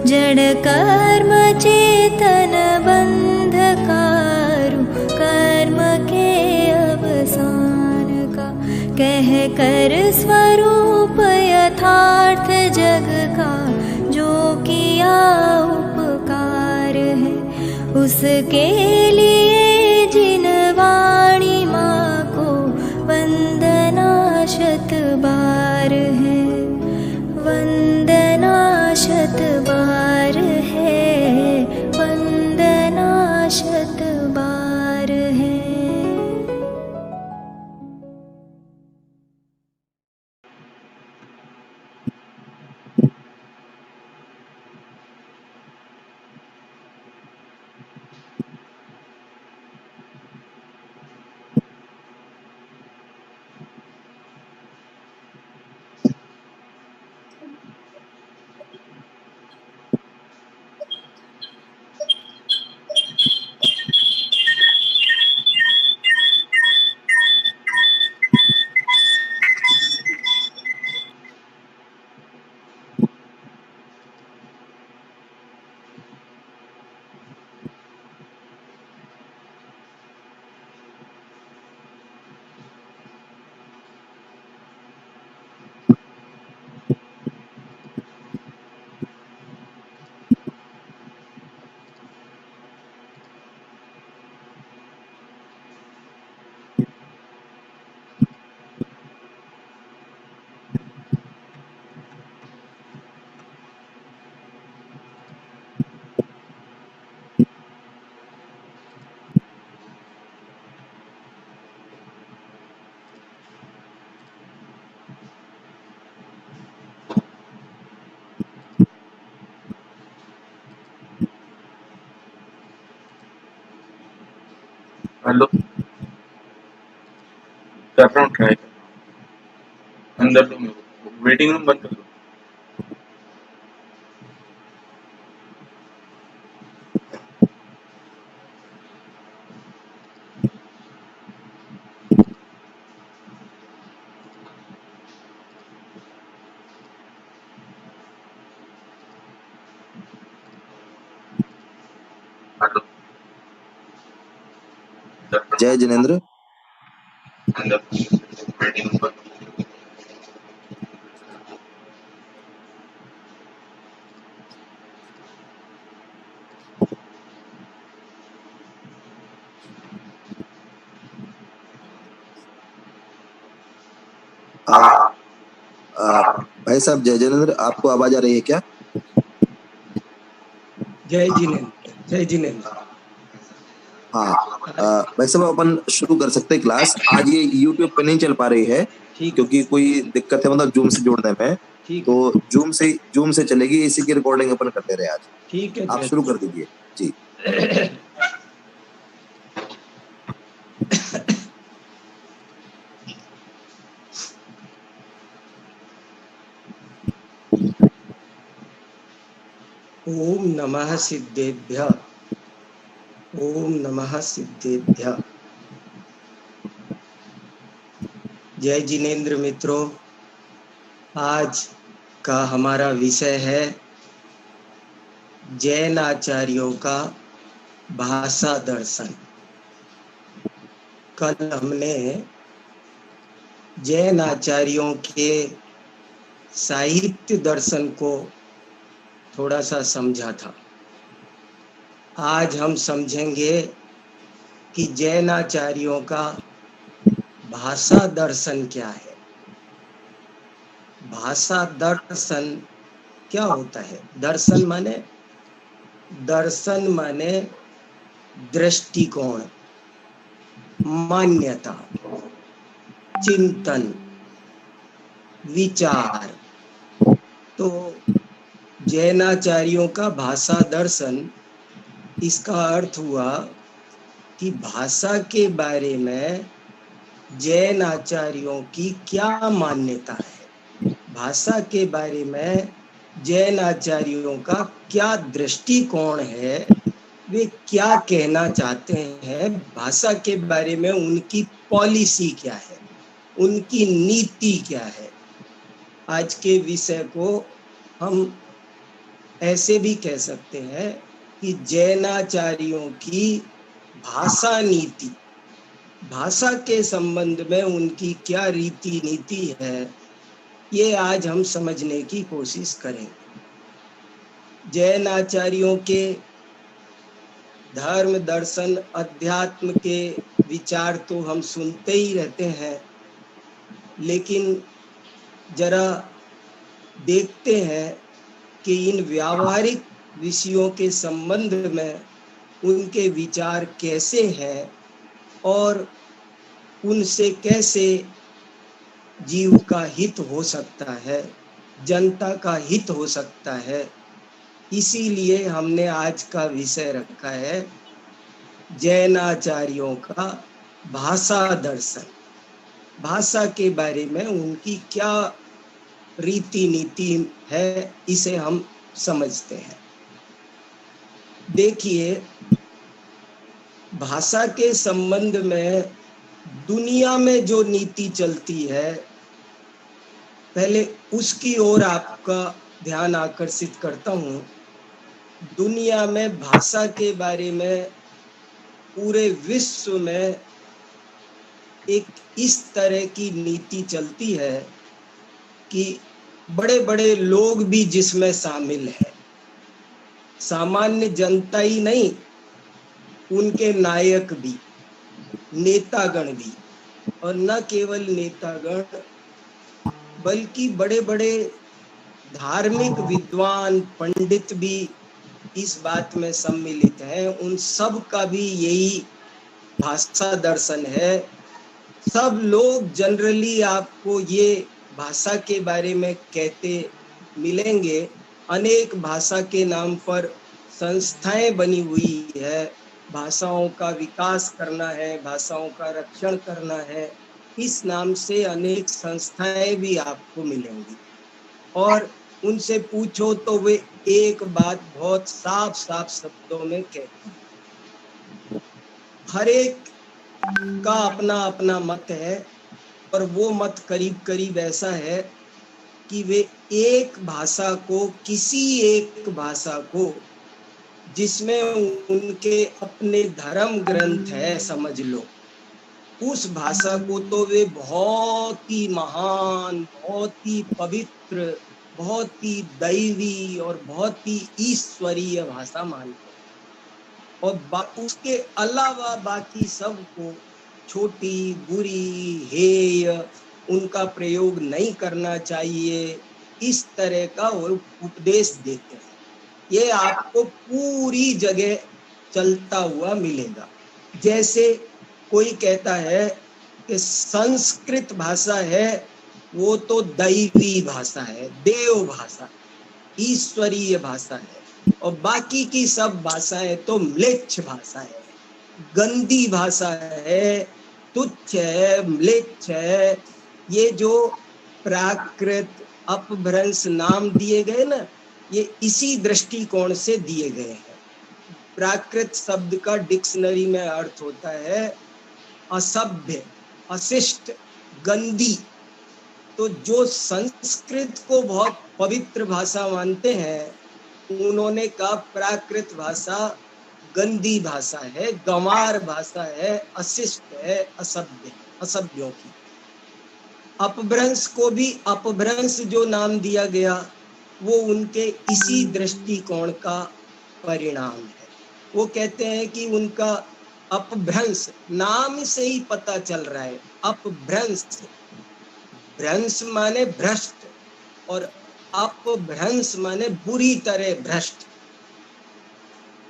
जड़ कर्म चेतन बंधकारु कर्म के अवसान का, कह कर स्वरूप यथार्थ जग का जो किया उपकार है, उसके लिए जिन वाणी माँ को वंदना शत बार है, वंदना शत बार है, वंदना शत बार है। हेलो, कर रहा हूँ ट्राई कर रहा हूँ। अंदर लो, वेटिंग रूम बंद कर दो। हेलो, जय जिनेंद्र। अंदर वेटिंग रूम बंद। भाई साहब जय जिनेंद्र, आपको आवाज आ रही है क्या? जय जिनेंद्र, जय जिनेंद्र। हाँ, भाई साहब अपन शुरू कर सकते हैं क्लास। आज ये यूट्यूब पे नहीं चल पा रही है क्योंकि कोई दिक्कत है, मतलब जूम से जोड़ने में। तो जूम से चलेगी, इसी की रिकॉर्डिंग अपन करते रहे आज। ठीक है, आप शुरू कर दीजिए जी। ओम नमः सिद्धेभ्यः, ओम नमः सिद्धेभ्यः। जय जिनेंद्र मित्रों, आज का हमारा विषय है जैन आचार्यों का भाषा दर्शन। कल हमने जैन आचार्यों के साहित्य दर्शन को थोड़ा सा समझा था। आज हम समझेंगे कि जैन आचार्यों का भाषा दर्शन क्या है। भाषा दर्शन क्या होता है? दर्शन माने दृष्टिकोण, मान्यता, चिंतन, विचार। तो जैनाचार्यों का भाषा दर्शन, इसका अर्थ हुआ कि भाषा के बारे में जैन आचार्यों की क्या मान्यता है, भाषा के बारे में जैन आचार्यों का क्या दृष्टिकोण है, वे क्या कहना चाहते हैं, भाषा के बारे में उनकी पॉलिसी क्या है, उनकी नीति क्या है। आज के विषय को हम ऐसे भी कह सकते हैं कि जैनाचार्यों की भाषा नीति, भाषा के संबंध में उनकी क्या रीति नीति है, ये आज हम समझने की कोशिश करेंगे। जैनाचार्यों के धर्म, दर्शन, अध्यात्म के विचार तो हम सुनते ही रहते हैं, लेकिन जरा देखते हैं कि इन व्यावहारिक विषयों के संबंध में उनके विचार कैसे हैं और उनसे कैसे जीव का हित हो सकता है, जनता का हित हो सकता है। इसीलिए हमने आज का विषय रखा है जैनाचार्यों का भाषा दर्शन। भाषा के बारे में उनकी क्या रीति नीति है, इसे हम समझते हैं। देखिए, भाषा के संबंध में दुनिया में जो नीति चलती है, पहले उसकी ओर आपका ध्यान आकर्षित करता हूँ। दुनिया में भाषा के बारे में पूरे विश्व में एक इस तरह की नीति चलती है कि बड़े बड़े लोग भी जिसमें शामिल है, सामान्य जनता ही नहीं, उनके नायक भी, नेतागण भी, और न केवल नेतागण बल्कि बड़े बड़े धार्मिक विद्वान, पंडित भी इस बात में सम्मिलित हैं। उन सब का भी यही भाषा दर्शन है। सब लोग जनरली आपको ये भाषा के बारे में कहते मिलेंगे। अनेक भाषा के नाम पर संस्थाएं बनी हुई है, भाषाओं का विकास करना है, भाषाओं का रक्षण करना है, इस नाम से अनेक संस्थाएं भी आपको मिलेंगी। और उनसे पूछो तो वे एक बात बहुत साफ साफ शब्दों में कहते हैं। हर एक का अपना अपना मत है, और वो मत करीब करीब ऐसा है कि वे एक भाषा को, किसी एक भाषा को जिसमें उनके अपने धर्म ग्रंथ है, समझ लो, उस भाषा को तो वे बहुत ही महान, बहुत ही पवित्र, बहुत ही दैवी और बहुत ही ईश्वरीय भाषा मानते हैं। और उसके अलावा बाकी सब को छोटी, बुरी, हेय, उनका प्रयोग नहीं करना चाहिए, इस तरह का वो उपदेश देते हैं। ये आपको पूरी जगह चलता हुआ मिलेगा। जैसे कोई कहता है कि संस्कृत भाषा है, वो तो दैवी भाषा है, देव भाषा, ईश्वरीय भाषा है, और बाकी की सब भाषाएं तो म्लेच्छ भाषा है, गंदी भाषा है, तुच्छ है, म्लेच्छ है। ये जो प्राकृत, अपभ्रंश नाम दिए गए ना, ये इसी दृष्टिकोण से दिए गए हैं। प्राकृत शब्द का डिक्शनरी में अर्थ होता है असभ्य, अशिष्ट, गंदी। तो जो संस्कृत को बहुत पवित्र भाषा मानते हैं, उन्होंने कहा प्राकृत भाषा गंदी भाषा है, गंवार भाषा है, अशिष्ट है, असभ्य, असभ्यों की। अपभ्रंश को भी अपभ्रंश जो नाम दिया गया, वो उनके इसी दृष्टिकोण का परिणाम है। वो कहते हैं कि उनका अपभ्रंश, नाम से ही पता चल रहा है, अपभ्रंश, भ्रंश माने भ्रष्ट और अपभ्रंश माने बुरी तरह भ्रष्ट।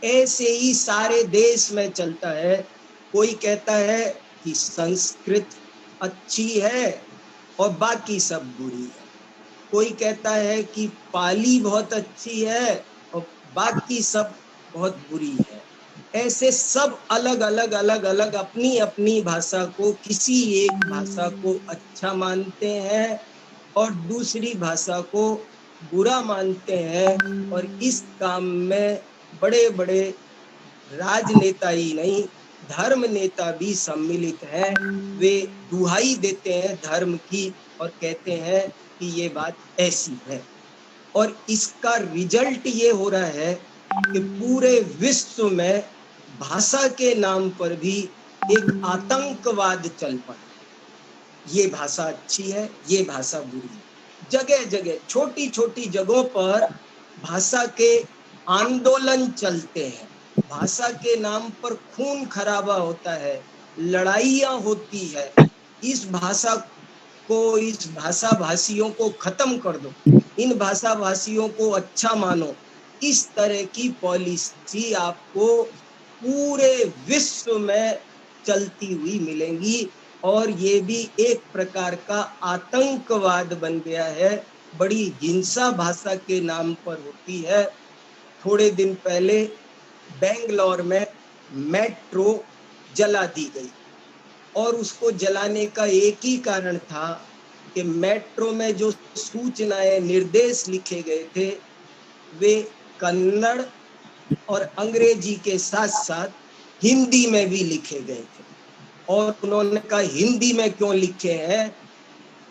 ऐसे ही सारे देश में चलता है। कोई कहता है कि संस्कृत अच्छी है और बाकी सब बुरी है, कोई कहता है कि पाली बहुत अच्छी है और बाकी सब बहुत बुरी है। ऐसे सब अलग अलग अलग अलग अपनी अपनी भाषा को, किसी एक भाषा को अच्छा मानते हैं और दूसरी भाषा को बुरा मानते हैं। और इस काम में बड़े बड़े राजनेता ही नहीं, धर्म नेता भी सम्मिलित हैं। वे दुहाई देते हैं धर्म की और कहते हैं कि ये बात ऐसी है। और इसका रिजल्ट ये हो रहा है कि पूरे विश्व में भाषा के नाम पर भी एक आतंकवाद चल पड़ा। ये भाषा अच्छी है, ये भाषा बुरी है। जगह जगह छोटी छोटी जगहों पर भाषा के आंदोलन चलते हैं, भाषा के नाम पर खून खराबा होता है, लड़ाइयां होती है। इस भाषा को, इस भाषा भाषियों को खत्म कर दो, इन भाषा भाषियों को अच्छा मानो। इस तरह की पॉलिसी आपको पूरे विश्व में चलती हुई मिलेंगी और ये भी एक प्रकार का आतंकवाद बन गया है। बड़ी हिंसा भाषा के नाम पर होती है। थोड़े दिन पहले बेंगलोर में मेट्रो जला दी गई और उसको जलाने का एक ही कारण था कि मेट्रो में जो सूचनाएं, निर्देश लिखे गए थे वे कन्नड़ और अंग्रेजी के साथ साथ हिंदी में भी लिखे गए थे। और उन्होंने कहा हिंदी में क्यों लिखे हैं,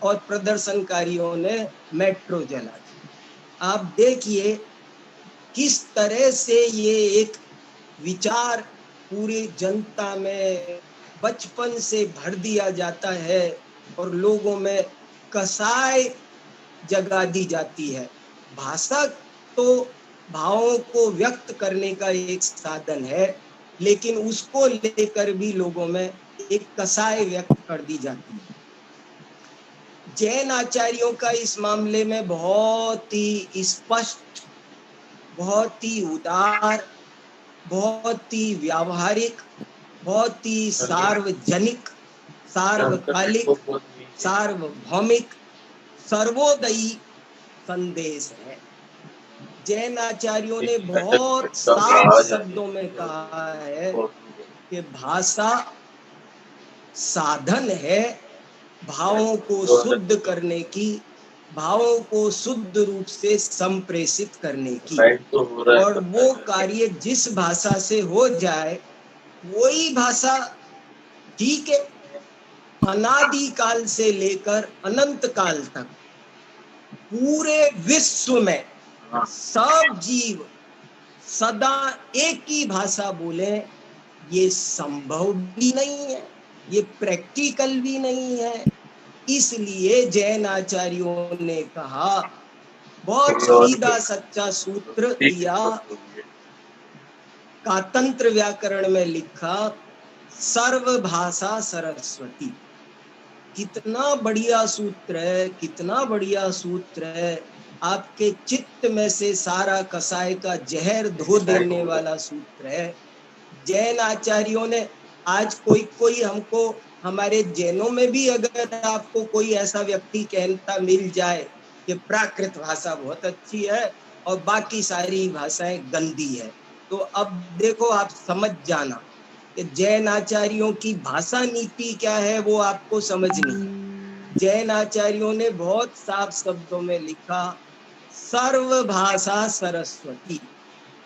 और प्रदर्शनकारियों ने मेट्रो जला दी। आप देखिए किस तरह से ये एक विचार पूरी जनता में बचपन से भर दिया जाता है और लोगों में कसाई जगा दी जाती है। भाषा तो भावों को व्यक्त करने का एक साधन है, लेकिन उसको लेकर भी लोगों में एक कसाई व्यक्त कर दी जाती है। जैन आचार्यों का इस मामले में बहुत ही स्पष्ट, बहुत ही उदार, बहुत ही व्यावहारिक, बहुत ही सार्वजनिक, सार्वकालिक, सार्वभौमिक, सर्वोदयी संदेश है। जैन आचार्यों ने बहुत साफ शब्दों में कहा है कि भाषा साधन है भावों को शुद्ध करने की, भावों को शुद्ध रूप से संप्रेषित करने की, और वो कार्य जिस भाषा से हो जाए वही भाषा ठीक है। अनादि काल से लेकर अनंत काल तक पूरे विश्व में सब जीव सदा एक ही भाषा बोले, ये संभव भी नहीं है, ये प्रैक्टिकल भी नहीं है। इसलिए जैन आचार्यों ने कहा, बहुत सीधा सच्चा सूत्र दिया, कातंत्र व्याकरण में लिखा, सर्व भाषा सरस्वती। कितना बढ़िया सूत्र है, कितना बढ़िया सूत्र है। आपके चित्त में से सारा कसाई का जहर धो देने वाला सूत्र है। जैन आचार्यों ने, आज कोई हमको, हमारे जैनों में भी अगर आपको कोई ऐसा व्यक्ति कहता मिल जाए कि प्राकृत भाषा बहुत अच्छी है और बाकी सारी भाषाएं गंदी है, तो अब देखो आप समझ जाना कि जैन आचार्यों की भाषा नीति क्या है, वो आपको समझनी है। जैन आचार्यों ने बहुत साफ शब्दों में लिखा, सर्व भाषा सरस्वती।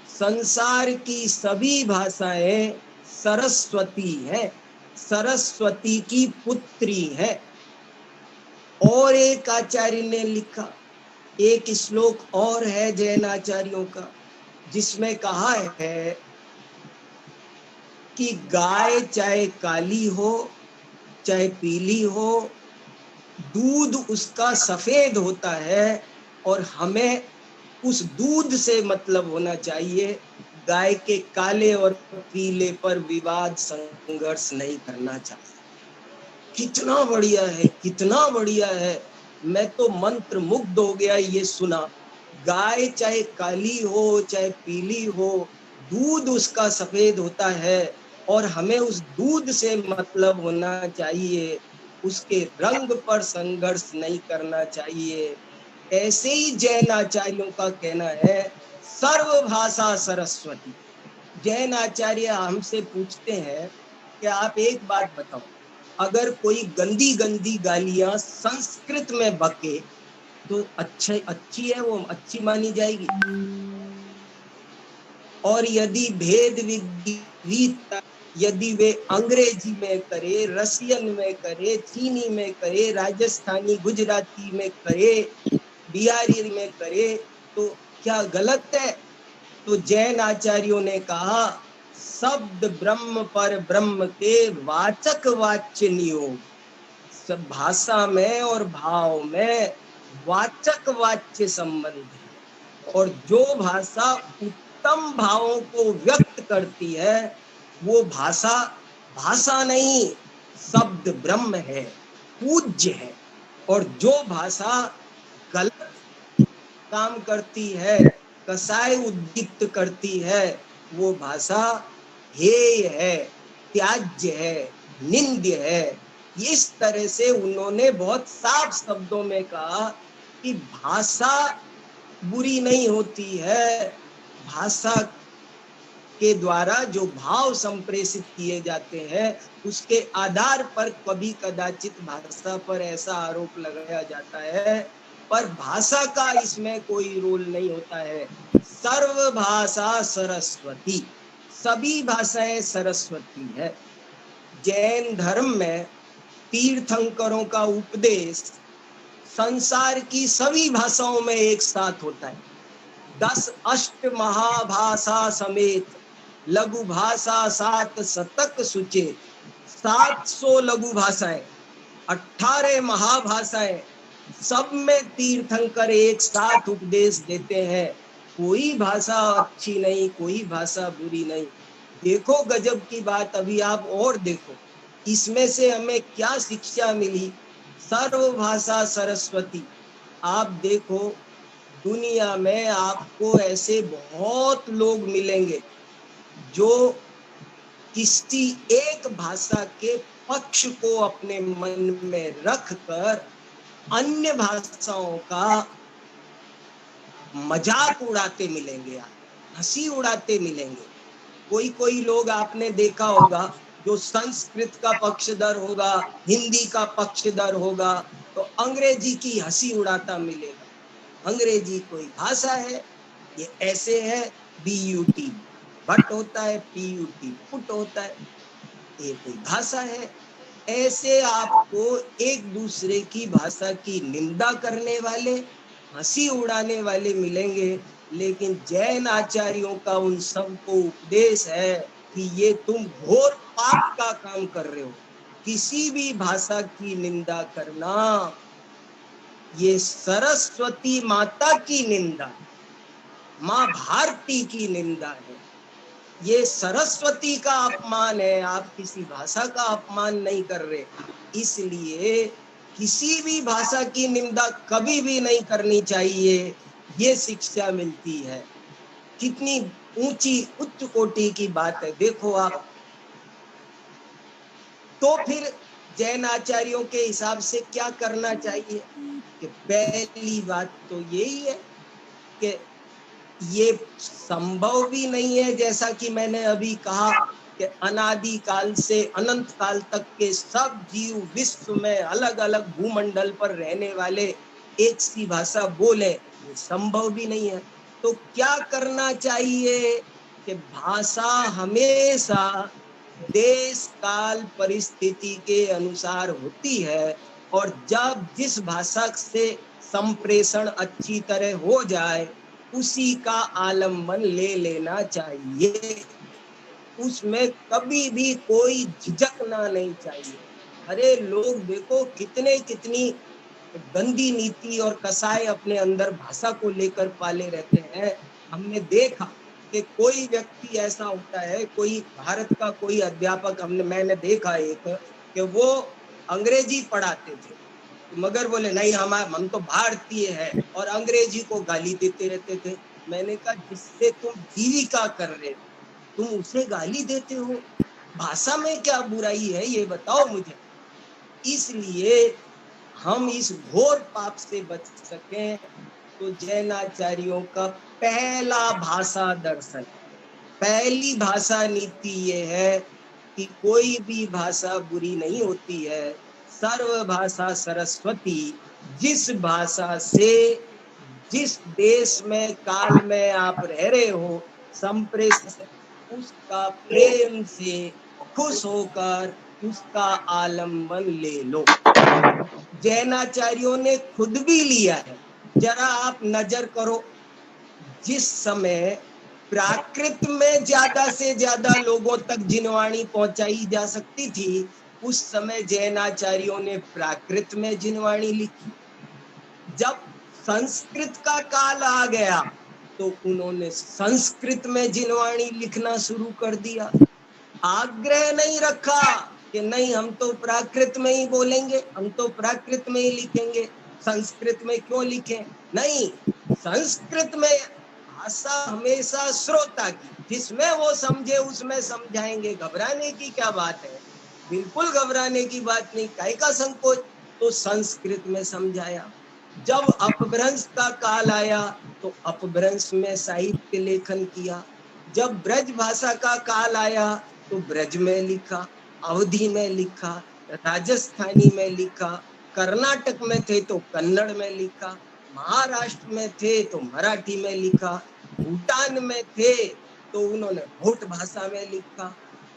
संसार की सभी भाषाएं सरस्वती हैं, सरस्वती की पुत्री है। और एक आचार्य ने लिखा, एक श्लोक और है जैन आचार्यों का, जिसमें कहा है कि गाय चाहे काली हो चाहे पीली हो, दूध उसका सफेद होता है और हमें उस दूध से मतलब होना चाहिए। गाय के काले और पीले पर विवाद संघर्ष नहीं करना चाहिए। कितना बढ़िया है, कितना बढ़िया है। मैं तो मंत्र मुग्ध हो गया ये सुना। गाय चाहे काली हो चाहे पीली हो, दूध उसका सफेद होता है और हमें उस दूध से मतलब होना चाहिए, उसके रंग पर संघर्ष नहीं करना चाहिए। ऐसे ही जैन आचार्यों का कहना है, सर्व भाषा सरस्वती। जैन आचार्य हमसे पूछते हैं कि आप एक बात बताओ, अगर कोई गंदी गंदी गालियां संस्कृत में बके तो अच्छी है, वो अच्छी मानी जाएगी? और यदि भेद विविधता यदि वे अंग्रेजी में करे, रसियन में करे, चीनी में करे, राजस्थानी गुजराती में करे, बिहारी में करे, तो क्या गलत है? तो जैन आचार्यों ने कहा शब्द ब्रह्म पर ब्रह्म के वाचक वाच्य नियोग, सब भाषा में और भाव में वाचक वाच्य संबंध है, और जो भाषा उत्तम भावों को व्यक्त करती है वो भाषा भाषा नहीं, शब्द ब्रह्म है, पूज्य है। और जो भाषा गलत काम करती है, कसाय उद्दीप्त करती है, वो भाषा हेय है, त्याज्य है, निंद्य है। इस तरह से उन्होंने बहुत साफ शब्दों में कहा कि भाषा बुरी नहीं होती है, भाषा के द्वारा जो भाव संप्रेषित किए जाते हैं उसके आधार पर कभी कदाचित भाषा पर ऐसा आरोप लगाया जाता है, पर भाषा का इसमें कोई रोल नहीं होता है। सर्व भाषा सरस्वती, सभी भाषाएं सरस्वती है। जैन धर्म में तीर्थंकरों का उपदेश संसार की सभी भाषाओं में एक साथ होता है। 10 अष्ट महाभाषा समेत लघु भाषा 7 शतक सुचेत, 700 लघु भाषाएं, 18 महाभाषाएं, सब में तीर्थंकर एक साथ उपदेश देते हैं। कोई भाषा अच्छी नहीं, कोई भाषा बुरी नहीं। देखो गजब की बात, अभी आप और देखो इसमें से हमें क्या शिक्षा मिली। सर्व भाषा सरस्वती, आप देखो दुनिया में आपको ऐसे बहुत लोग मिलेंगे जो किसी एक भाषा के पक्ष को अपने मन में रखकर अन्य भाषाओं का मजाक उड़ाते मिलेंगे, हंसी उड़ाते मिलेंगे। कोई लोग आपने देखा होगा जो संस्कृत का पक्षधर होगा, हिंदी का पक्षधर होगा, तो अंग्रेजी की हंसी उड़ाता मिलेगा। अंग्रेजी कोई भाषा है, ये ऐसे है, BUT बट होता है, PUT पुट होता है, ये कोई भाषा है। ऐसे आपको एक दूसरे की भाषा की निंदा करने वाले, हंसी उड़ाने वाले मिलेंगे। लेकिन जैन आचार्यों का उन सबको उपदेश है कि ये तुम घोर पाप का काम कर रहे हो। किसी भी भाषा की निंदा करना ये सरस्वती माता की निंदा, माँ भारती की निंदा है, ये सरस्वती का अपमान है। आप किसी भाषा का अपमान नहीं कर रहे। इसलिए किसी भी भाषा की निंदा कभी भी नहीं करनी चाहिए, ये शिक्षा मिलती है। कितनी ऊंची उच्च कोटि की बात है, देखो आप। तो फिर जैन आचार्यों के हिसाब से क्या करना चाहिए कि पहली बात तो यही है कि ये संभव भी नहीं है, जैसा कि मैंने अभी कहा कि अनादि काल से अनंत काल तक के सब जीव विश्व में अलग अलग भूमंडल पर रहने वाले एक सी भाषा बोले, ये संभव भी नहीं है। तो क्या करना चाहिए कि भाषा हमेशा देश काल परिस्थिति के अनुसार होती है, और जब जिस भाषा से संप्रेषण अच्छी तरह हो जाए उसी का आलम्बन ले लेना चाहिए। उसमें कभी भी कोई झिझकना नहीं चाहिए। अरे लोग देखो कितनी गंदी नीति और कसाय अपने अंदर भाषा को लेकर पाले रहते हैं। हमने देखा कि कोई व्यक्ति ऐसा होता है, कोई भारत का कोई अध्यापक मैंने देखा एक, कि वो अंग्रेजी पढ़ाते थे मगर बोले नहीं हम तो भारतीय है, और अंग्रेजी को गाली देते रहते थे। मैंने कहा जिससे तुम जीविका कर रहे हो तुम उसे गाली देते हो, भाषा में क्या बुराई है ये बताओ मुझे। इसलिए हम इस घोर पाप से बच सकें तो जैनाचार्यों का पहला भाषा दर्शन, पहली भाषा नीति ये है कि कोई भी भाषा बुरी नहीं होती है। सर्व भाषा सरस्वती, जिस भाषा से जिस देश में काल में आप रह रहे हो संप्रेषित, उसका प्रेम से खुश होकर उसका आलम्बन ले लो। जैनाचार्यों ने खुद भी लिया है। जरा आप नजर करो जिस समय प्राकृत में ज्यादा से ज्यादा लोगों तक जिनवाणी पहुंचाई जा सकती थी, उस समय जैनाचार्यों ने प्राकृत में जिनवाणी लिखी। जब संस्कृत का काल आ गया तो उन्होंने संस्कृत में जिनवाणी लिखना शुरू कर दिया। आग्रह नहीं रखा कि नहीं हम तो प्राकृत में ही बोलेंगे, हम तो प्राकृत में ही लिखेंगे, संस्कृत में क्यों लिखें। नहीं, संस्कृत में भाषा हमेशा श्रोता की, जिसमें वो समझे उसमें समझाएंगे। घबराने की क्या बात है, बिल्कुल घबराने की बात नहीं, काहे का संकोच। तो संस्कृत में समझाया। जब अपभ्रंश का काल आया तो अपभ्रंश में साहित्य लेखन किया। जब ब्रज भाषा का काल आया तो ब्रज में लिखा, अवधी में लिखा, राजस्थानी में लिखा, कर्नाटक में थे तो कन्नड़ में लिखा, महाराष्ट्र में थे तो मराठी में लिखा, भूटान में थे तो उन्होंने भोट भाषा में लिखा,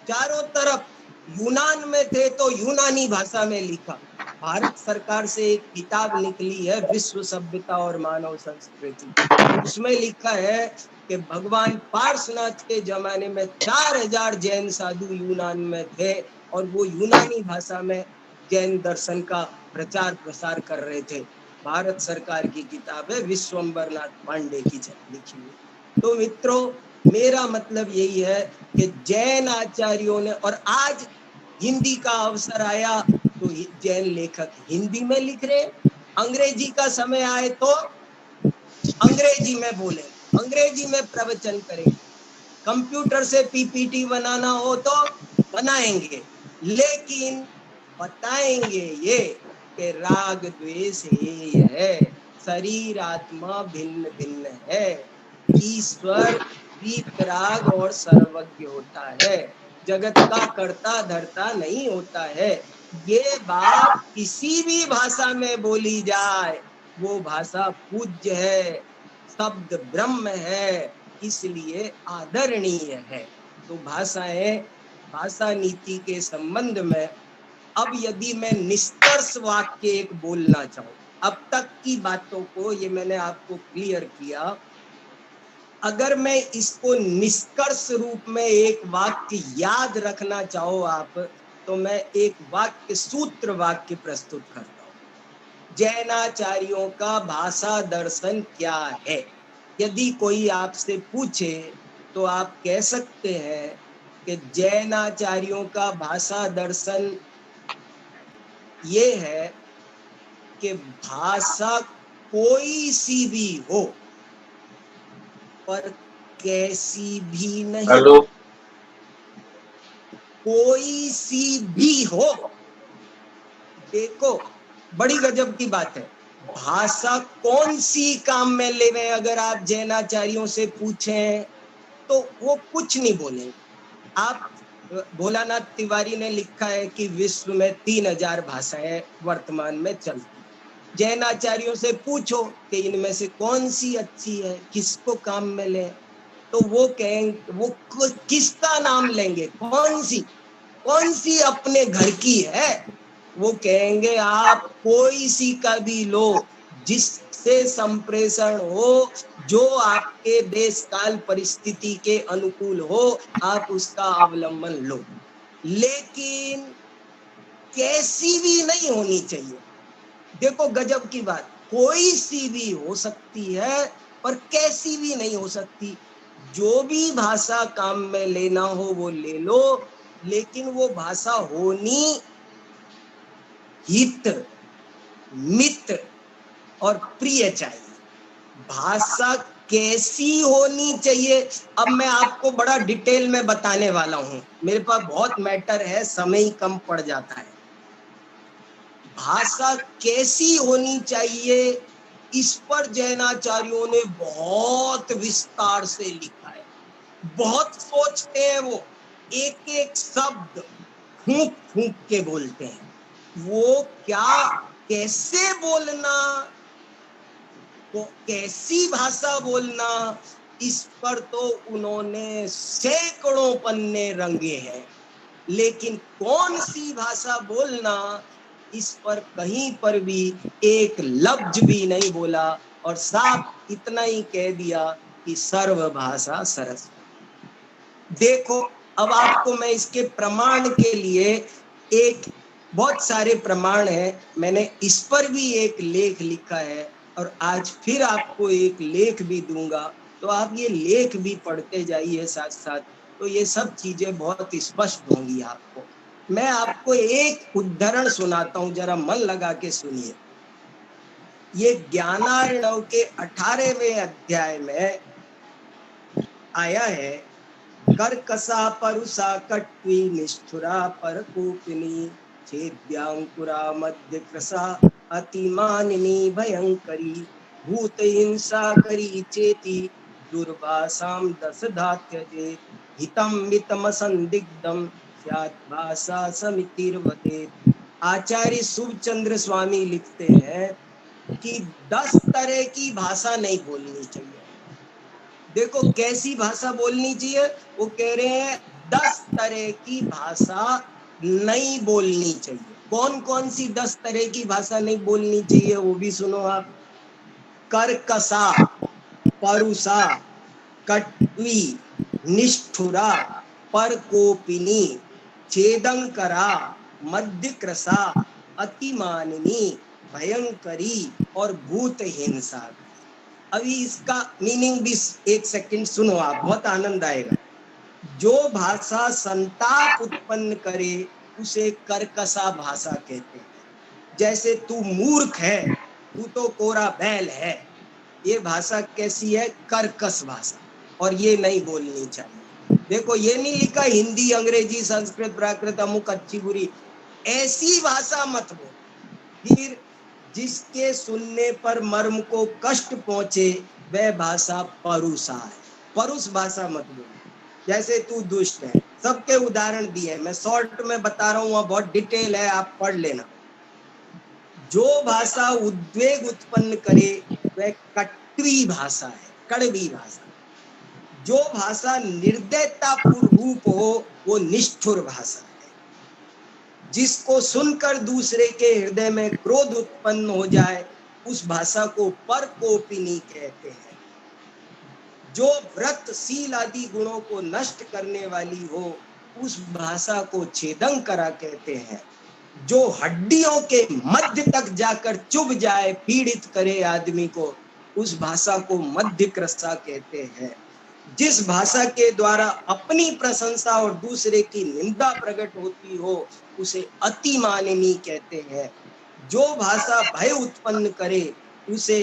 चारों तरफ यूनान में थे तो यूनानी भाषा में लिखा। भारत सरकार से एक किताब निकली है, विश्व सभ्यता और मानव संस्कृति। उसमें लिखा है कि भगवान पार्श्वनाथ के जमाने में 4000 जैन साधु यूनान में थे और वो यूनानी भाषा में जैन दर्शन का प्रचार प्रसार कर रहे थे। भारत सरकार की किताब है, विश्वम्बरनाथ पांडे की लिखी हुई। तो मित्रों, मेरा मतलब यही है कि जैन आचार्यों ने, और आज हिंदी का अवसर आया तो जैन लेखक हिंदी में लिख रहे, अंग्रेजी का समय आए तो अंग्रेजी में बोले, अंग्रेजी में प्रवचन करेंगे, कंप्यूटर से पीपीटी बनाना हो तो बनाएंगे, लेकिन बताएंगे ये कि राग द्वेष हेय है, शरीर आत्मा भिन्न भिन्न है, ईश्वर वीतराग और सर्वज्ञ होता है, जगत का कर्ता धर्ता नहीं होता है। ये बात किसी भी भाषा में बोली जाए वो भाषा पूज्य है, शब्द ब्रह्म है, इसलिए आदरणीय है। तो भाषाएं, भाषा नीति के संबंध में अब यदि मैं निष्कर्ष वाक्य एक बोलना चाहूं, अब तक की बातों को ये मैंने आपको क्लियर किया, अगर मैं इसको निष्कर्ष रूप में एक वाक्य याद रखना चाहो आप, तो मैं एक वाक्य, सूत्र वाक्य प्रस्तुत करता हूं। जैनाचार्यों का भाषा दर्शन क्या है? यदि कोई आपसे पूछे तो आप कह सकते हैं कि जैनाचार्यों का भाषा दर्शन ये है कि भाषा कोई सी भी हो पर कैसी भी नहीं। हेलो, कोई सी भी हो। देखो, बड़ी गजब की बात है, भाषा कौन सी काम में लेवे अगर आप जैनाचार्यों से पूछें तो वो कुछ नहीं बोलेंगे। आप, भोलानाथ तिवारी ने लिखा है कि विश्व में 3000 भाषाएं वर्तमान में चलती। जैनाचार्यों से पूछो कि इनमें से कौन सी अच्छी है, किसको काम में ले, तो वो कहेंगे, वो किसका नाम लेंगे, कौन सी अपने घर की है, वो कहेंगे आप कोई सी का भी लो, जिससे संप्रेषण हो, जो आपके देश काल परिस्थिति के अनुकूल हो, आप उसका अवलंबन लो, लेकिन कैसी भी नहीं होनी चाहिए। देखो गजब की बात, कोई सी भी हो सकती है पर कैसी भी नहीं हो सकती। जो भी भाषा काम में लेना हो वो ले लो, लेकिन वो भाषा होनी हित, मित्र और प्रिय चाहिए। भाषा कैसी होनी चाहिए, अब मैं आपको बड़ा डिटेल में बताने वाला हूं, मेरे पास बहुत मैटर है, समय ही कम पड़ जाता है। भाषा कैसी होनी चाहिए, इस पर जैनाचार्यों ने बहुत विस्तार से लिखा है। बहुत सोचते हैं वो, एक एक शब्द फूंक फूंक के बोलते हैं। वो क्या, कैसे बोलना, वो कैसी भाषा बोलना, इस पर तो उन्होंने सैकड़ों पन्ने रंगे हैं, लेकिन कौन सी भाषा बोलना, इस पर कहीं पर भी एक लफ्ज भी नहीं बोला, और साफ इतना ही कह दिया कि सर्व भाषा सरस्वती। देखो, अब आपको मैं इसके प्रमाण के लिए एक, बहुत सारे प्रमाण है, मैंने इस पर भी एक लेख लिखा है और आज फिर आपको एक लेख भी दूंगा, तो आप ये लेख भी पढ़ते जाइए साथ साथ, तो ये सब चीजें बहुत स्पष्ट होंगी आपको। मैं आपको एक उदाहरण सुनाता हूं, जरा मन लगा के सुनिए। ये ज्ञानार्णव के 18वें अध्याय में आया है, कर्कसा परुषा कट्वी निष्ठुरा परकूपिनी छेद्यांकुरा मध्य कृसा अतिमानिनी भयंकरी भूत हिंसा करी चेती दुर्भाषाम दस धात्यजे हितम मितम संदिग्धम स्यात् भाषा समितिर्वदे। आचार्य शुभचंद्र स्वामी लिखते हैं कि 10 तरह की भाषा नहीं बोलनी चाहिए। देखो कैसी भाषा बोलनी चाहिए, वो कह रहे हैं 10 तरह की भाषा नहीं बोलनी चाहिए। कौन कौन सी 10 तरह की भाषा नहीं बोलनी चाहिए वो भी सुनो आप। कर्कसा, परुषा, कट्वी, निष्ठुरा, परकोपिनी, छेदंकरा, मध्यक्रसा, अतिमानिनी, भयंकरी और भूत हिंसा। अभी इसका मीनिंग भी एक सेकंड सुनो आप, बहुत आनंद आएगा। जो भाषा संताप उत्पन्न करे उसे कर्कशा भाषा कहते हैं। जैसे तू मूर्ख है, तू तो कोरा बैल है, ये भाषा कैसी है? कर्कश भाषा, और ये नहीं बोलनी चाहिए। देखो ये नहीं लिखा हिंदी, अंग्रेजी, संस्कृत, प्राकृत, अमुक, अच्छी बुरी, ऐसी भाषा मत बोल। फिर जिसके सुनने पर मर्म को कष्ट पहुंचे वह भाषा परुषा है। परुष भाषा मत बोलो। जैसे तू दुष्ट है, सबके उदाहरण दिए, मैं शॉर्ट में बता रहा हूँ, बहुत डिटेल है, आप पढ़ लेना। जो भाषा उद्वेग उत्पन्न करे वह कटवी भाषा है, कड़वी भाषा। जो भाषा निर्दयतापूर्वक हो वो निष्ठुर भाषा है। जिसको सुनकर दूसरे के हृदय में क्रोध उत्पन्न हो जाए उस भाषा को परकोपिनी कहते हैं। जो व्रत शील आदि गुणों को नष्ट करने वाली हो उस भाषा को छेदंकरा कहते हैं। जो हड्डियों के मध्य तक जाकर चुभ जाए, पीड़ित करे आदमी को, उस भाषा को मध्यक्रसा कहते हैं। जिस भाषा के द्वारा अपनी प्रशंसा और दूसरे की निंदा प्रकट होती हो उसे अतिमानिनी कहते हैं। जो भाषा भय उत्पन्न करे उसे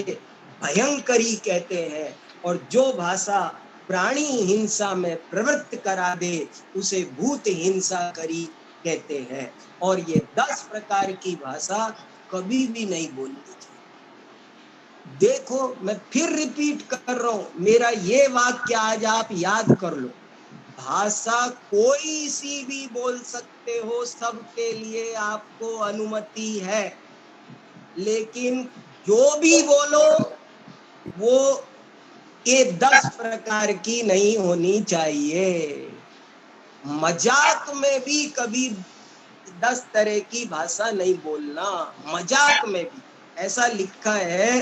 भयंकरी कहते हैं, और जो भाषा प्राणी हिंसा में प्रवृत्त करा दे उसे भूत हिंसा करी कहते हैं। और ये 10 प्रकार की भाषा कभी भी नहीं बोलनी चाहिए। देखो मैं फिर रिपीट कर रहा हूं, मेरा ये वाक्य आज आप याद कर लो। भाषा कोई सी भी बोल सकते हो, सबके लिए आपको अनुमति है, लेकिन जो भी बोलो वो ये 10 प्रकार की नहीं होनी चाहिए। मजाक में भी कभी 10 तरह की भाषा नहीं बोलना। मजाक में भी ऐसा लिखा है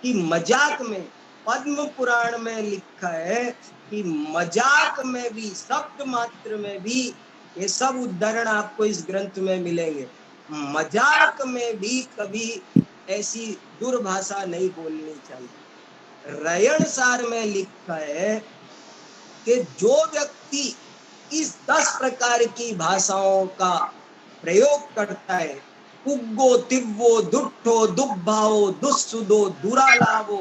कि मजाक में, पद्म पुराण में लिखा है कि मजाक में भी, शब्द मात्र में भी, ये सब उदाहरण आपको इस ग्रंथ में मिलेंगे, मजाक में भी कभी ऐसी दुर्भाषा नहीं बोलनी चाहिए। रयणसार में लिखा है कि जो व्यक्ति इस 10 प्रकार की भाषाओं का प्रयोग करता है, उग्गो तिव्वो दुट्ठो दुब्भावो दुस्सुदो दुरालावो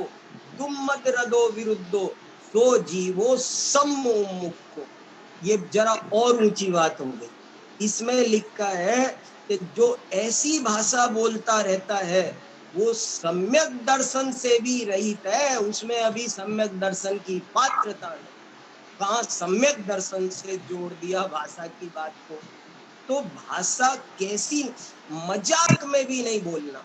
दुम्मदरदो विरुद्धो सो जीवो सम्मो मुक्को। ये जरा और ऊंची बात हो गई। इसमें लिखा है कि जो ऐसी भाषा बोलता रहता है वो सम्यक दर्शन से भी रहित है, उसमें अभी सम्यक दर्शन की पात्रता है। कहाँ सम्यक दर्शन से जोड़ दिया भाषा की बात को। तो भाषा कैसी, मजाक में भी नहीं बोलना।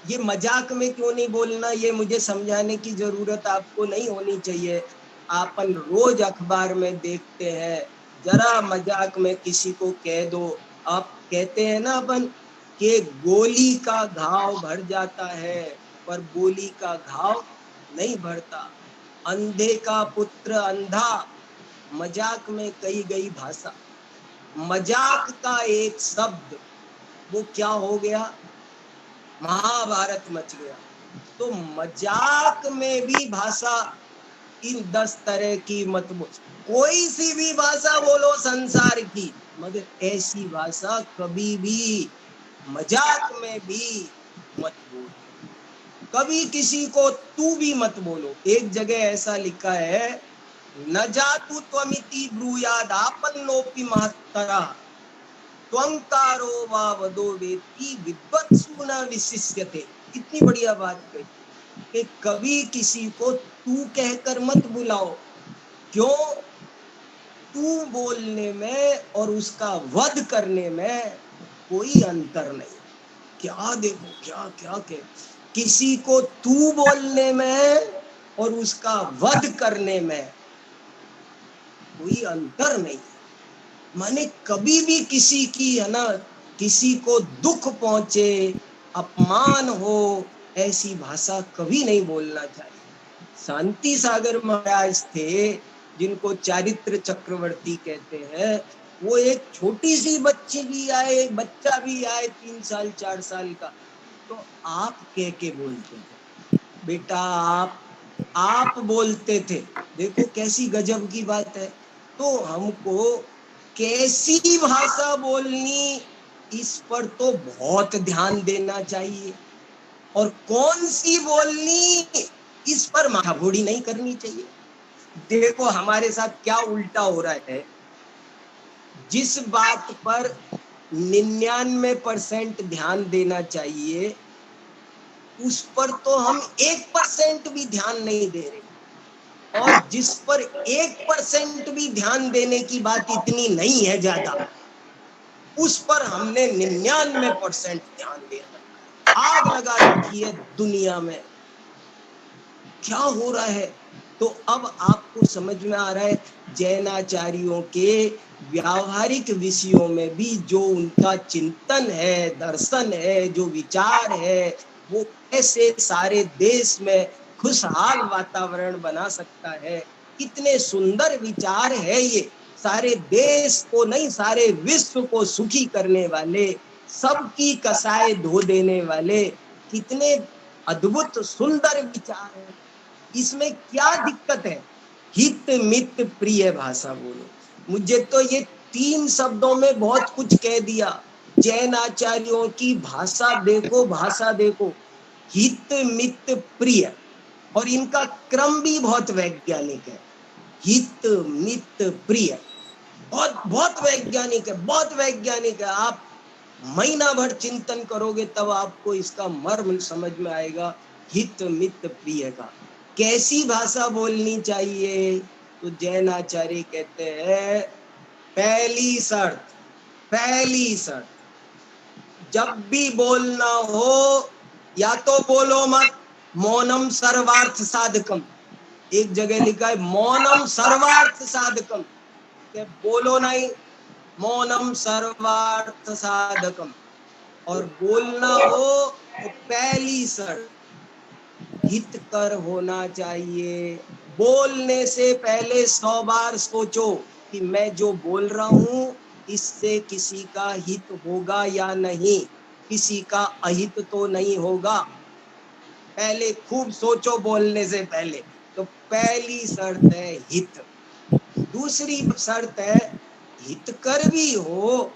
ये मजाक में क्यों नहीं बोलना, ये मुझे समझाने की जरूरत आपको नहीं होनी चाहिए। आपन रोज अखबार में देखते हैं, जरा मजाक में किसी को कह दो, आप कहते हैं ना अपन कि गोली का घाव भर जाता है पर गोली का घाव नहीं भरता। अंधे का पुत्र अंधा, मजाक में कही गई भाषा। मजाक का एक शब्द, वो क्या हो गया? महाभारत मच गया। तो मजाक में भी भाषा इन 10 तरह की मत बोलो। कोई सी भी भाषा बोलो संसार की, मगर ऐसी भाषा कभी भी मजाक में भी मत बोलो। कभी किसी को तू भी मत बोलो। एक जगह ऐसा लिखा है, न जातु त्वमिति ब्रूयादापन्नोपि महत्तरः त्वंकारो वा वदो वेति विद्वत्सु न विशिष्यते। इतनी बढ़िया बात कही कि कभी किसी को तू कहकर मत बुलाओ। क्यों? तू बोलने में और उसका वध करने में कोई अंतर नहीं। क्या देखो, क्या क्या के किसी को तू बोलने में और उसका वध करने में कोई अंतर नहीं। माने कभी भी किसी की, है ना, किसी को दुख पहुंचे, अपमान हो, ऐसी भाषा कभी नहीं बोलना चाहिए। शांति सागर महाराज थे, जिनको चारित्र चक्रवर्ती कहते हैं। वो एक छोटी सी बच्ची भी आए, बच्चा भी आए 3 साल 4 साल का, तो आप कह के बोलते थे, बेटा आप बोलते थे। देखो कैसी गजब की बात है। तो हमको कैसी भाषा बोलनी, इस पर तो बहुत ध्यान देना चाहिए। और कौन सी बोलनी, इस पर माथाबोड़ी नहीं करनी चाहिए। देखो हमारे साथ क्या उल्टा हो रहा है। जिस बात पर 99% ध्यान देना चाहिए, उस पर तो हम 1% भी ध्यान नहीं दे रहे। और जिस पर 1% भी ध्यान देने की बात इतनी नहीं है ज्यादा, उस पर हमने 99% ध्यान दे रखा। आग लगा रखी है दुनिया में। क्या हो रहा है? तो अब आपको समझ में आ रहा है, जैनाचार्यों के व्यावहारिक विषयों में भी जो उनका चिंतन है, दर्शन है, जो विचार है, वो कैसे सारे देश में खुशहाल वातावरण बना सकता है। कितने सुंदर विचार है ये। सारे देश को नहीं, सारे विश्व को सुखी करने वाले, सबकी कसाई धो देने वाले, कितने अद्भुत सुंदर विचार है। इसमें क्या दिक्कत है? हित मित प्रिय भाषा बोलो। मुझे तो ये 3 शब्दों में बहुत कुछ कह दिया। जैन आचार्यों की भाषा देखो, भाषा देखो, हित मित प्रिय, और इनका क्रम भी बहुत वैज्ञानिक है। हित मित प्रिय बहुत बहुत वैज्ञानिक है, बहुत वैज्ञानिक है। आप महीना भर चिंतन करोगे तब आपको इसका मर्म समझ में आएगा। हित मित प्रिय का कैसी भाषा बोलनी चाहिए? तो जैन आचार्य कहते हैं, पहली शर्त, जब भी बोलना हो, या तो बोलो मत, मौनम सर्वार्थ साधकम। एक जगह लिखा है मौनम सर्वार्थ साधकम, के बोलो नहीं, मौनम सर्वार्थ साधकम। और बोलना हो तो पहली शर्त हितकर होना चाहिए। बोलने से पहले 100 बार सोचो कि मैं जो बोल रहा हूँ इससे किसी का हित होगा या नहीं, किसी का अहित तो नहीं होगा। पहले खूब सोचो बोलने से पहले। तो पहली शर्त है हित। दूसरी शर्त है हितकर भी हो,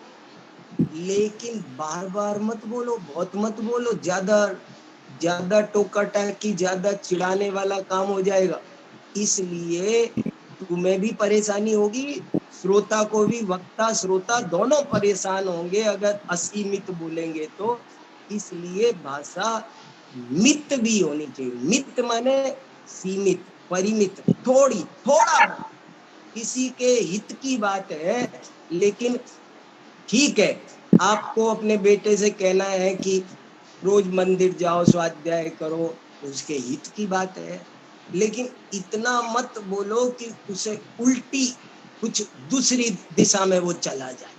लेकिन बार बार मत बोलो, बहुत मत बोलो। ज्यादा टोका टाकी, ज्यादा चिढ़ाने वाला काम हो जाएगा। इसलिए तुम्हें भी परेशानी होगी, श्रोता को भी, वक्ता श्रोता दोनों परेशान होंगे अगर असीमित बोलेंगे तो। इसलिए भाषा मित भी होनी चाहिए। मित माने सीमित, परिमित, थोड़ा किसी के हित की बात है। लेकिन ठीक है, आपको अपने बेटे से कहना है कि रोज मंदिर जाओ, स्वाध्याय करो, उसके हित की बात है। लेकिन इतना मत बोलो कि उसे उल्टी कुछ दूसरी दिशा में वो चला जाए,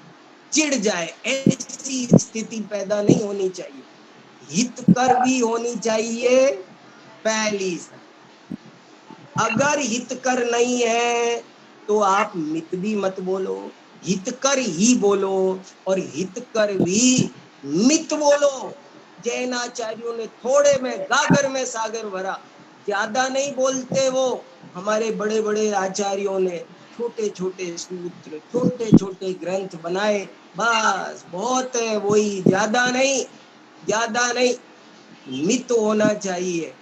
चिढ़ जाए। ऐसी स्थिति पैदा नहीं होनी चाहिए। हित कर भी होनी चाहिए पहली। अगर हितकर नहीं है तो आप मित भी मत बोलो, हितकर ही बोलो, और हितकर भी मित बोलो। जैनाचार्यों ने थोड़े में गागर में सागर भरा, ज्यादा नहीं बोलते वो। हमारे बड़े बड़े आचार्यों ने छोटे छोटे सूत्र, छोटे छोटे ग्रंथ बनाए, बस बहुत है, वही, ज्यादा नहीं, ज्यादा नहीं। मित होना चाहिए।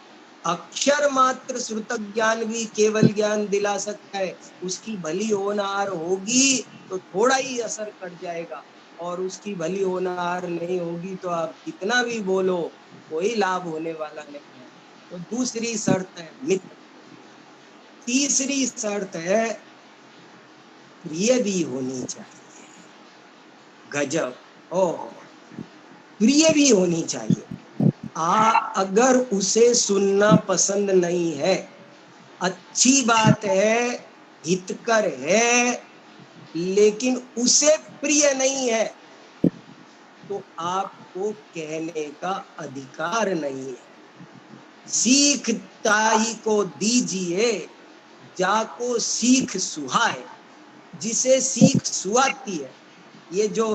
अक्षर मात्र श्रुत ज्ञान भी केवल ज्ञान दिला सकता है, उसकी भली होनहार होगी तो थोड़ा ही असर कर जाएगा, और उसकी भली होनहार नहीं होगी तो आप कितना भी बोलो कोई लाभ होने वाला नहीं है। तो दूसरी शर्त है मित्र। तीसरी शर्त है प्रिय भी होनी चाहिए। गजब, ओ प्रिय भी होनी चाहिए। अगर उसे सुनना पसंद नहीं है, अच्छी बात है, हितकर है, लेकिन उसे प्रिय नहीं है, तो आपको कहने का अधिकार नहीं है। सीख ताही को दीजिए, जाको सीख सुहाए। जिसे सीख सुहाती है, ये जो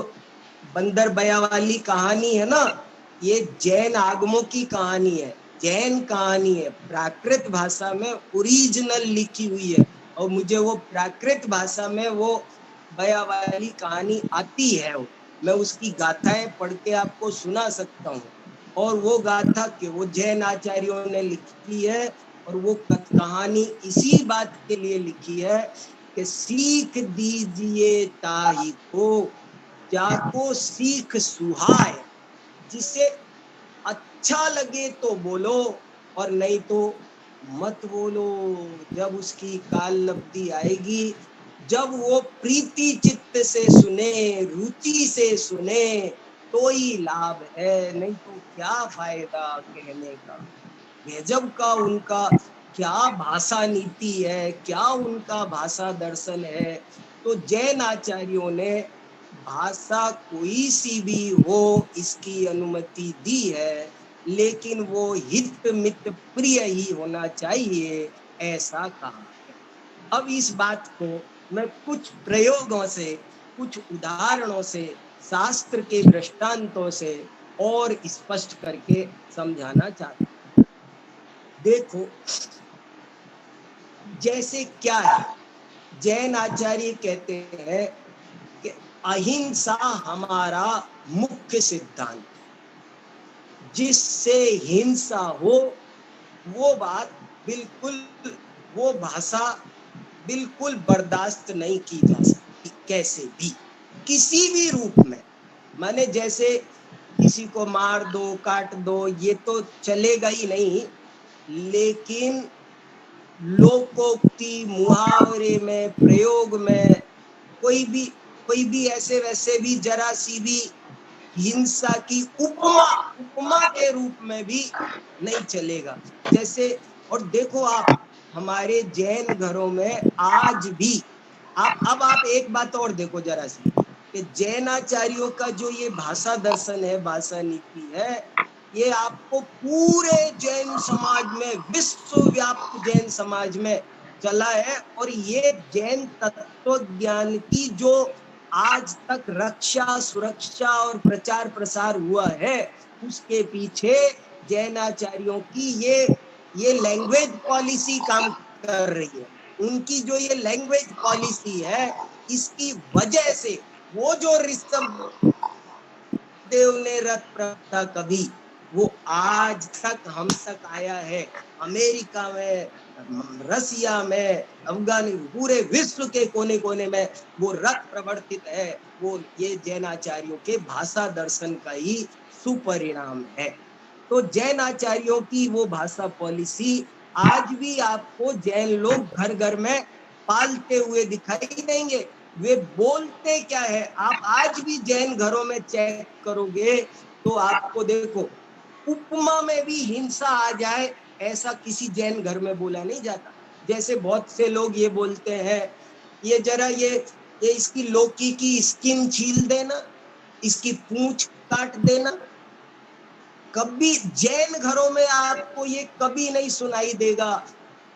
बंदर बया वाली कहानी है ना, ये जैन आगमों की कहानी है, जैन कहानी है, प्राकृत भाषा में ओरिजिनल लिखी हुई है, और मुझे वो प्राकृत भाषा में वो बया वाली कहानी आती है। मैं उसकी गाथाएं पढ़ के आपको सुना सकता हूँ। और वो गाथा के वो जैन आचार्यों ने लिखी है, और वो कहानी इसी बात के लिए लिखी है कि सीख दीजिए ताही को, जाको सीख सुहाए। जिसे अच्छा लगे तो बोलो, और नहीं तो मत बोलो। जब उसकी काल लब्धि आएगी, जब वो प्रीति चित्त से सुने, रुचि से सुने, तो ही लाभ है, नहीं तो क्या फायदा कहने का। गजब का उनका क्या भाषा नीति है, क्या उनका भाषा दर्शन है। तो जैन आचार्यों ने भाषा कोई सी भी हो इसकी अनुमति दी है, लेकिन वो हित मित प्रिय ही होना चाहिए, ऐसा कहा है। अब इस बात को मैं कुछ प्रयोगों से, कुछ उदाहरणों से, शास्त्र के दृष्टांतों से और स्पष्ट करके समझाना चाहता हूं। देखो, जैसे क्या है, जैन आचार्य कहते हैं कि अहिंसा हमारा मुख्य सिद्धांत, जिससे हिंसा हो वो बात बिल्कुल, वो भाषा बिल्कुल बर्दाश्त नहीं की जा सकती, कैसे भी, किसी भी रूप में। माने जैसे किसी को मार दो, काट दो, ये तो चलेगा ही नहीं, लेकिन लोकोक्ति, मुहावरे में, प्रयोग में कोई भी ऐसे वैसे भी जरा सी भी हिंसा की उपमा के रूप में भी नहीं चलेगा। जैसे, और देखो आप हमारे जैन घरों में आज भी आप एक बात और देखो जरा सी, कि जैनाचार्यों का जो ये भाषा दर्शन है, भाषा नीति है, ये आपको पूरे जैन समाज में, विश्वव्यापी जैन समाज में चला है। और ये जैन तत्व ज्ञान की जो आज तक रक्षा, सुरक्षा और प्रचार प्रसार हुआ है, उसके पीछे जैनाचार्यों की ये लैंग्वेज पॉलिसी काम कर रही है। उनकी जो ये लैंग्वेज पॉलिसी है, इसकी वजह से वो जो ऋषभ देव ने रथ प्रथा कभी, वो आज तक हम तक आया है। अमेरिका में, रसिया में, अफगानिस्तान, पूरे विश्व के कोने कोने में वो रथ प्रवर्तित है। वो ये जैनाचार्यों के भाषा दर्शन का ही सुपरिणाम है। तो जैनाचार्यों की वो भाषा पॉलिसी आज भी आपको जैन लोग घर घर में पालते हुए दिखाई देंगे। वे बोलते क्या है, आप आज भी जैन घरों में चेक करोगे तो आपको देखो, उपमा में भी हिंसा आ जाए ऐसा किसी जैन घर में बोला नहीं जाता। जैसे बहुत से लोग ये बोलते हैं, ये जरा ये इसकी लौकी की स्किन छील देना, इसकी पूंछ काट देना। कभी जैन घरों में आपको ये कभी नहीं सुनाई देगा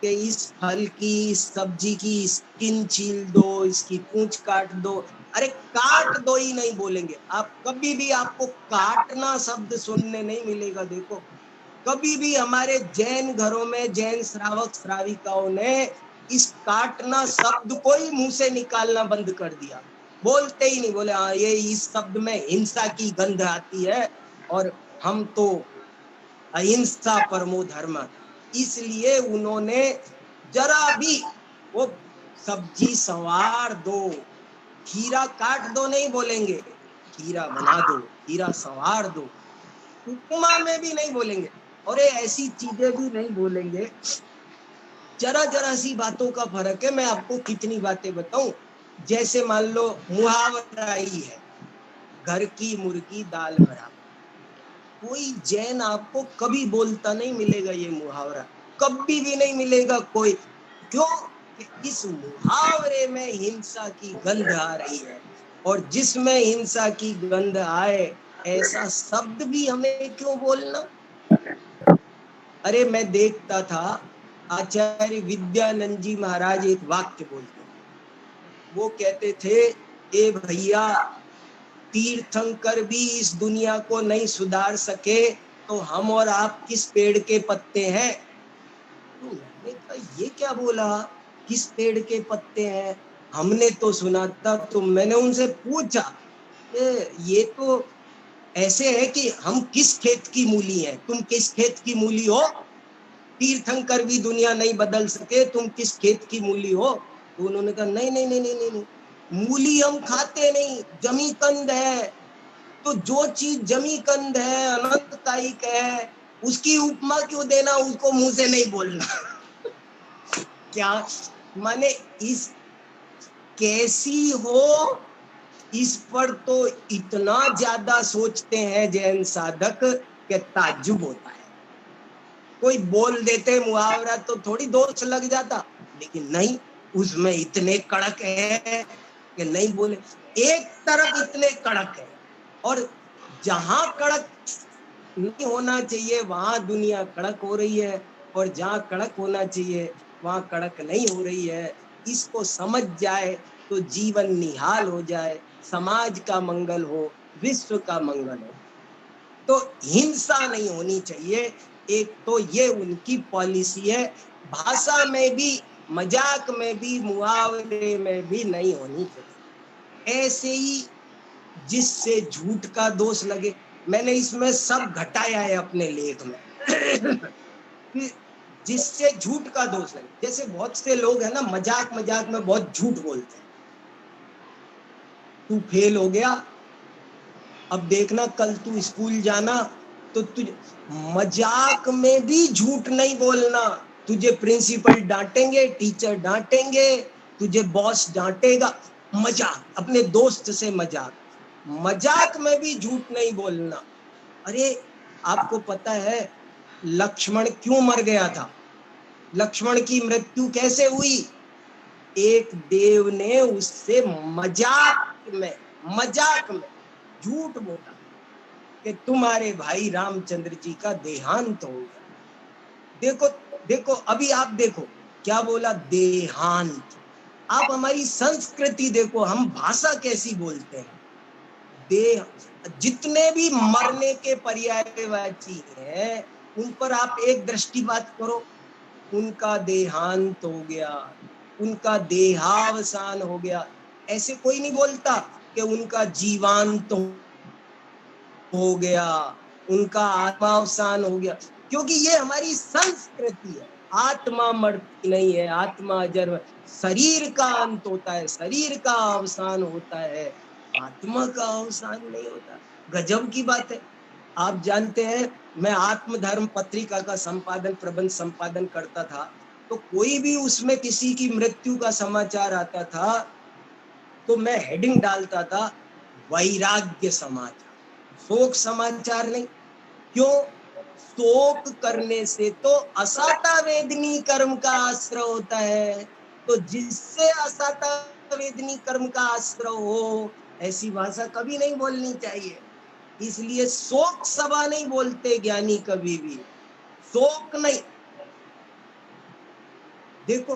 कि इस फल की, इस सब्जी की स्किन छील दो, इसकी पूंछ काट दो। अरे काट दो ही नहीं बोलेंगे आप, कभी भी आपको काटना शब्द सुनने नहीं मिलेगा। देखो कभी भी हमारे जैन घरों में जैन श्रावक श्राविकाओं ने इस काटना शब्द को ही मुंह से निकालना बंद कर दिया, बोलते ही नहीं। बोले हाँ ये इस शब्द में हिंसा की गंध आती है और हम तो अहिंसा परमो धर्म, इसलिए उन्होंने जरा भी वो सब्जी संवार दो, खीरा काट दो नहीं बोलेंगे, खीरा बना दो, खीरा संवार दो। उपमा में भी नहीं बोलेंगे और ये ऐसी चीजें भी नहीं बोलेंगे। जरा जरा सी बातों का फर्क है। मैं आपको कितनी बातें बताऊं, जैसे मान लो मुहावरा ही है, घर की मुर्गी दाल बराबर। कोई जैन आपको कभी बोलता नहीं मिलेगा ये मुहावरा, कभी भी नहीं मिलेगा कोई। क्यों? कि इस मुहावरे में हिंसा की गंध आ रही है, और जिसमें हिंसा की गंध आए ऐसा शब्द भी हमें क्यों बोलना। अरे मैं देखता था आचार्य विद्यानंद जी महाराज एक वाक्य बोलते, वो कहते थे ए भैया तीर्थंकर भी इस दुनिया को नहीं सुधार सके तो हम और आप किस पेड़ के पत्ते हैं। तो मैंने कहा ये क्या बोला, किस पेड़ के पत्ते हैं, हमने तो सुना था। तो मैंने उनसे पूछा ये तो ऐसे है कि हम किस खेत की मूली हैं, तुम किस खेत की मूली हो, तीर्थंकर भी दुनिया नहीं बदल सके, तुम किस खेत की मूली हो। तो उन्होंने कहा नहीं नहीं नहीं नहीं नहीं, मूली हम खाते नहीं, जमी कंद है। तो जो चीज जमी कंद है, अनंत कायिक है, उसकी उपमा क्यों देना, उसको मुंह से नहीं बोलना। क्या माने इस कैसी हो, इस पर तो इतना ज्यादा सोचते हैं जैन साधक कि ताज्जुब होता है। कोई बोल देते मुहावरा तो थोड़ी दोष लग जाता, लेकिन नहीं, उसमें इतने कड़क है कि नहीं बोले। एक तरफ इतने कड़क है और जहां कड़क नहीं होना चाहिए वहां दुनिया कड़क हो रही है, और जहां कड़क होना चाहिए वहां कड़क नहीं हो रही है। इसको समझ जाए तो जीवन निहाल हो जाए, समाज का मंगल हो, विश्व का मंगल हो। तो हिंसा नहीं होनी चाहिए, एक तो ये उनकी पॉलिसी है। भाषा में भी, मजाक में भी, मुहावरे में भी नहीं होनी चाहिए। ऐसे ही जिससे झूठ का दोष लगे, मैंने इसमें सब घटाया है अपने लेख में। जिससे झूठ का दोष लगे, जैसे बहुत से लोग है ना मजाक मजाक में बहुत झूठ बोलते हैं। तू फेल हो गया, अब देखना कल तू स्कूल जाना तो तुझे, मजाक में भी झूठ नहीं बोलना। तुझे प्रिंसिपल डांटेंगे, टीचर डांटेंगे, तुझे बॉस डांटेगा, मजाक, अपने दोस्त से मजाक, मजाक में भी झूठ नहीं बोलना। अरे आपको पता है लक्ष्मण क्यों मर गया था, लक्ष्मण की मृत्यु कैसे हुई। एक देव ने उससे मजाक में झूठ बोला कि तुम्हारे भाई रामचंद्र जी का देहांत हो गया। देखो देखो अभी आप देखो क्या बोला, देहांत। आप हमारी संस्कृति देखो, हम भाषा कैसी बोलते हैं। देह, जितने भी मरने के पर्यायवाची हैं उन पर आप एक दृष्टिपात करो, उनका देहांत हो गया, उनका देहावसान हो गया। ऐसे कोई नहीं बोलता कि उनका जीवांत हो गया, उनका आत्मावसान हो गया, क्योंकि ये हमारी संस्कृति है। आत्मा मरती नहीं है, आत्मा अजर, शरीर का अंत होता है, शरीर का अवसान होता है, आत्मा का अवसान नहीं होता। गजब की बात है। आप जानते हैं मैं आत्मधर्म पत्रिका का संपादन, प्रबंध संपादन करता था, तो कोई भी उसमें किसी की मृत्यु का समाचार आता था तो मैं हेडिंग डालता था वैराग्य समाचार, शोक समाचार नहीं। क्यों? शोक करने से तो असाता वेदनी कर्म का आश्रय होता है, तो जिससे असाता वेदनी कर्म का आश्रय हो ऐसी भाषा कभी नहीं बोलनी चाहिए। इसलिए शोक सभा नहीं बोलते ज्ञानी कभी भी, शोक नहीं। देखो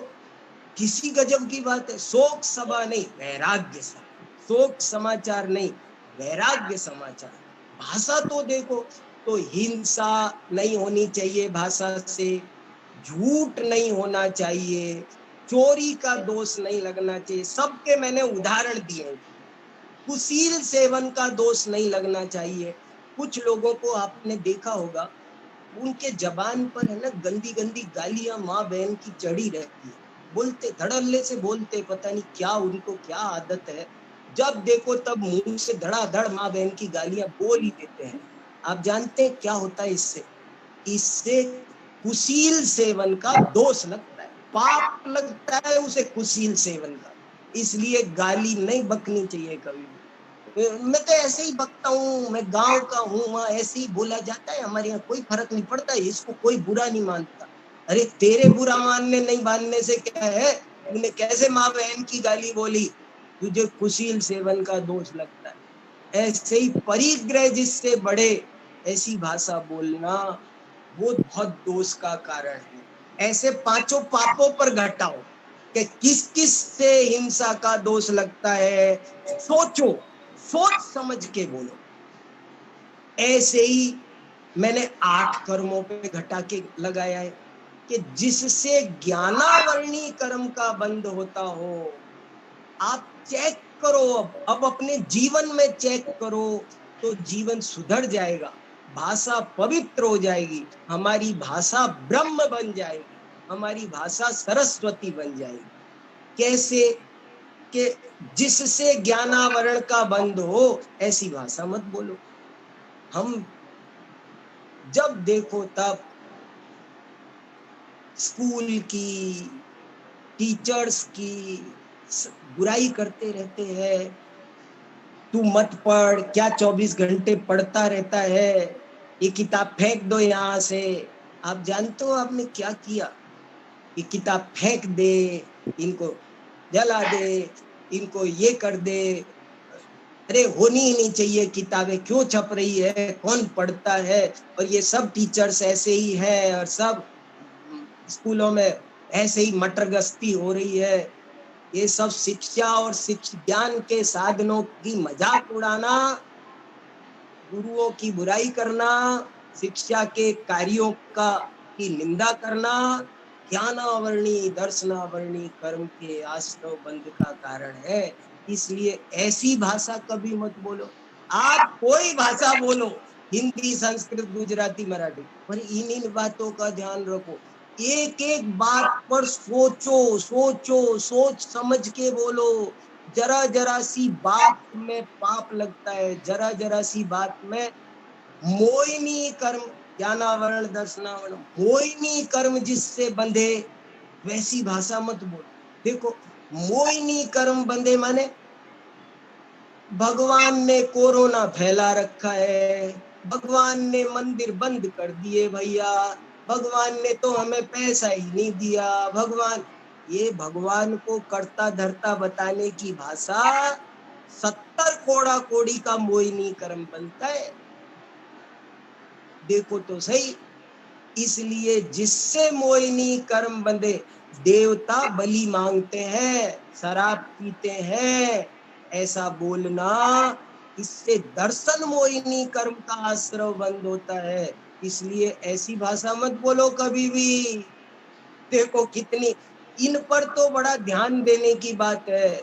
किसी गजब की बात है, शोक सभा नहीं वैराग्य सभा, शोक समाचार नहीं वैराग्य समाचार। भाषा तो देखो, तो हिंसा नहीं होनी चाहिए भाषा से, झूठ नहीं होना चाहिए, चोरी का दोष नहीं लगना चाहिए, सबके मैंने उदाहरण दिए। कुशील सेवन का दोष नहीं लगना चाहिए। कुछ लोगों को आपने देखा होगा, उनके जबान पर है ना गंदी गंदी गालियां माँ बहन की चढ़ी रहती है, बोलते धड़ल्ले से बोलते, पता नहीं क्या उनको क्या आदत है, जब देखो तब मुंह से धड़ाधड़ माँ बहन की गालियां बोल ही देते हैं। आप जानते हैं क्या होता है इससे? इससे कुशील सेवन का दोष लगता है, पाप लगता है उसे कुशील सेवन का। इसलिए गाली नहीं बकनी चाहिए कभी भी। मैं तो ऐसे ही बकता हूँ, मैं गांव का हूँ, वहां ऐसे ही बोला जाता है, हमारे यहाँ कोई फर्क नहीं पड़ता, इसको कोई बुरा नहीं मानता। अरे तेरे बुरा मानने नहीं मानने से क्या है, तूने कैसे माँ बहन की गाली बोली, तुझे कुशील सेवन का दोष लगता है। ऐसे ही परिग्रह जिससे बढ़े ऐसी भाषा बोलना वो बहुत दोष का कारण है। ऐसे पांचों पापों पर घटाओ कि किस किस से हिंसा का दोष लगता है, सोचो, सोच समझ के बोलो। ऐसे ही मैंने 8 कर्मों पे घटा के लगाया है कि जिससे ज्ञानावरणी कर्म का बंध होता हो। आप चेक करो, अब अपने जीवन में चेक करो तो जीवन सुधर जाएगा, भाषा पवित्र हो जाएगी, हमारी भाषा ब्रह्म बन जाएगी, हमारी भाषा सरस्वती बन जाएगी। कैसे? कि जिससे ज्ञानावरण का बंध हो ऐसी भाषा मत बोलो। हम जब देखो तब स्कूल की, टीचर्स की बुराई करते रहते हैं, तू मत पढ़, क्या 24 घंटे पढ़ता रहता है, ये किताब फेंक दो यहाँ से। आप जानते हो आपने क्या किया? ये किताब फेंक दे, इनको जला दे, इनको ये कर दे। अरे होनी ही नहीं चाहिए किताबें, क्यों छप रही है, कौन पढ़ता है? और ये सब टीचर्स ऐसे ही हैं, और सब स्कूलों में ऐसे ही मटरगश्ती हो रही है। ये सब शिक्षा और शिक्षा ज्ञान के साधनों की मजाक उड़ाना, गुरुओं की बुराई करना, शिक्षा के कार्यों का की निंदा करना, ज्ञानावरणी दर्शनावरणी कर्म के आश्रव बंध का कारण है। इसलिए ऐसी भाषा कभी मत बोलो। आप कोई भाषा बोलो, हिंदी, संस्कृत, गुजराती, मराठी, पर इन बातों का ध्यान रखो। एक एक बात पर सोचो, सोचो, सोच समझ के बोलो। जरा जरा सी बात में पाप लगता है, जरा जरा सी बात में मोहिनी कर्म, ज्ञानावरण दर्शनावरण, मोहिनी कर्म जिससे बंधे वैसी भाषा मत बोलो। देखो मोहिनी कर्म बंधे माने भगवान ने कोरोना फैला रखा है, भगवान ने मंदिर बंद कर दिए भैया, भगवान ने तो हमें पैसा ही नहीं दिया, भगवान, ये भगवान को कर्ता धर्ता बताने की भाषा 70 कोड़ा कोड़ी का मोहिनी कर्म बनता है। देखो तो सही। इसलिए जिससे मोहिनी कर्म बंधे, देवता बलि मांगते हैं, शराब पीते हैं, ऐसा बोलना, इससे दर्शन मोहिनी कर्म का आश्रय बंद होता है। इसलिए ऐसी भाषा मत बोलो कभी भी। देखो कितनी, इन पर तो बड़ा ध्यान देने की बात है,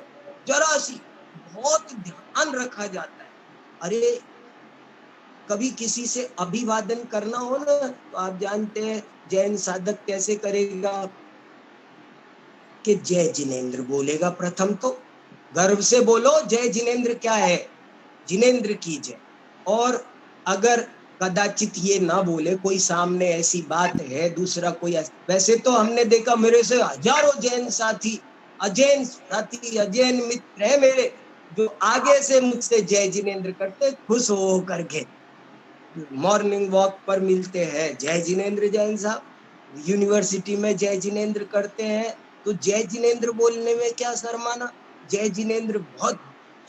जरा सी बहुत ध्यान रखा जाता है। अरे कभी किसी से अभिवादन करना हो ना, तो आप जानते हैं जैन साधक कैसे करेगा कि जय जिनेंद्र बोलेगा। प्रथम तो गर्व से बोलो जय जिनेंद्र क्या है, जिनेंद्र की जय। और अगर कदाचित ये ना बोले, कोई सामने ऐसी बात है, दूसरा कोई, वैसे तो हमने देखा मेरे से हजारों जैन साथी, अजैन साथी, अजैन मित्र है मेरे, जो आगे से मुझसे जय जिनेंद्र करते खुश हो करके। मॉर्निंग वॉक पर मिलते हैं, जय जिनेंद्र जैन साहब, यूनिवर्सिटी में जय जिनेंद्र करते हैं, तो जय जिनेंद्र बोलने में क्या शर्माना। जय जिनेंद्र बहुत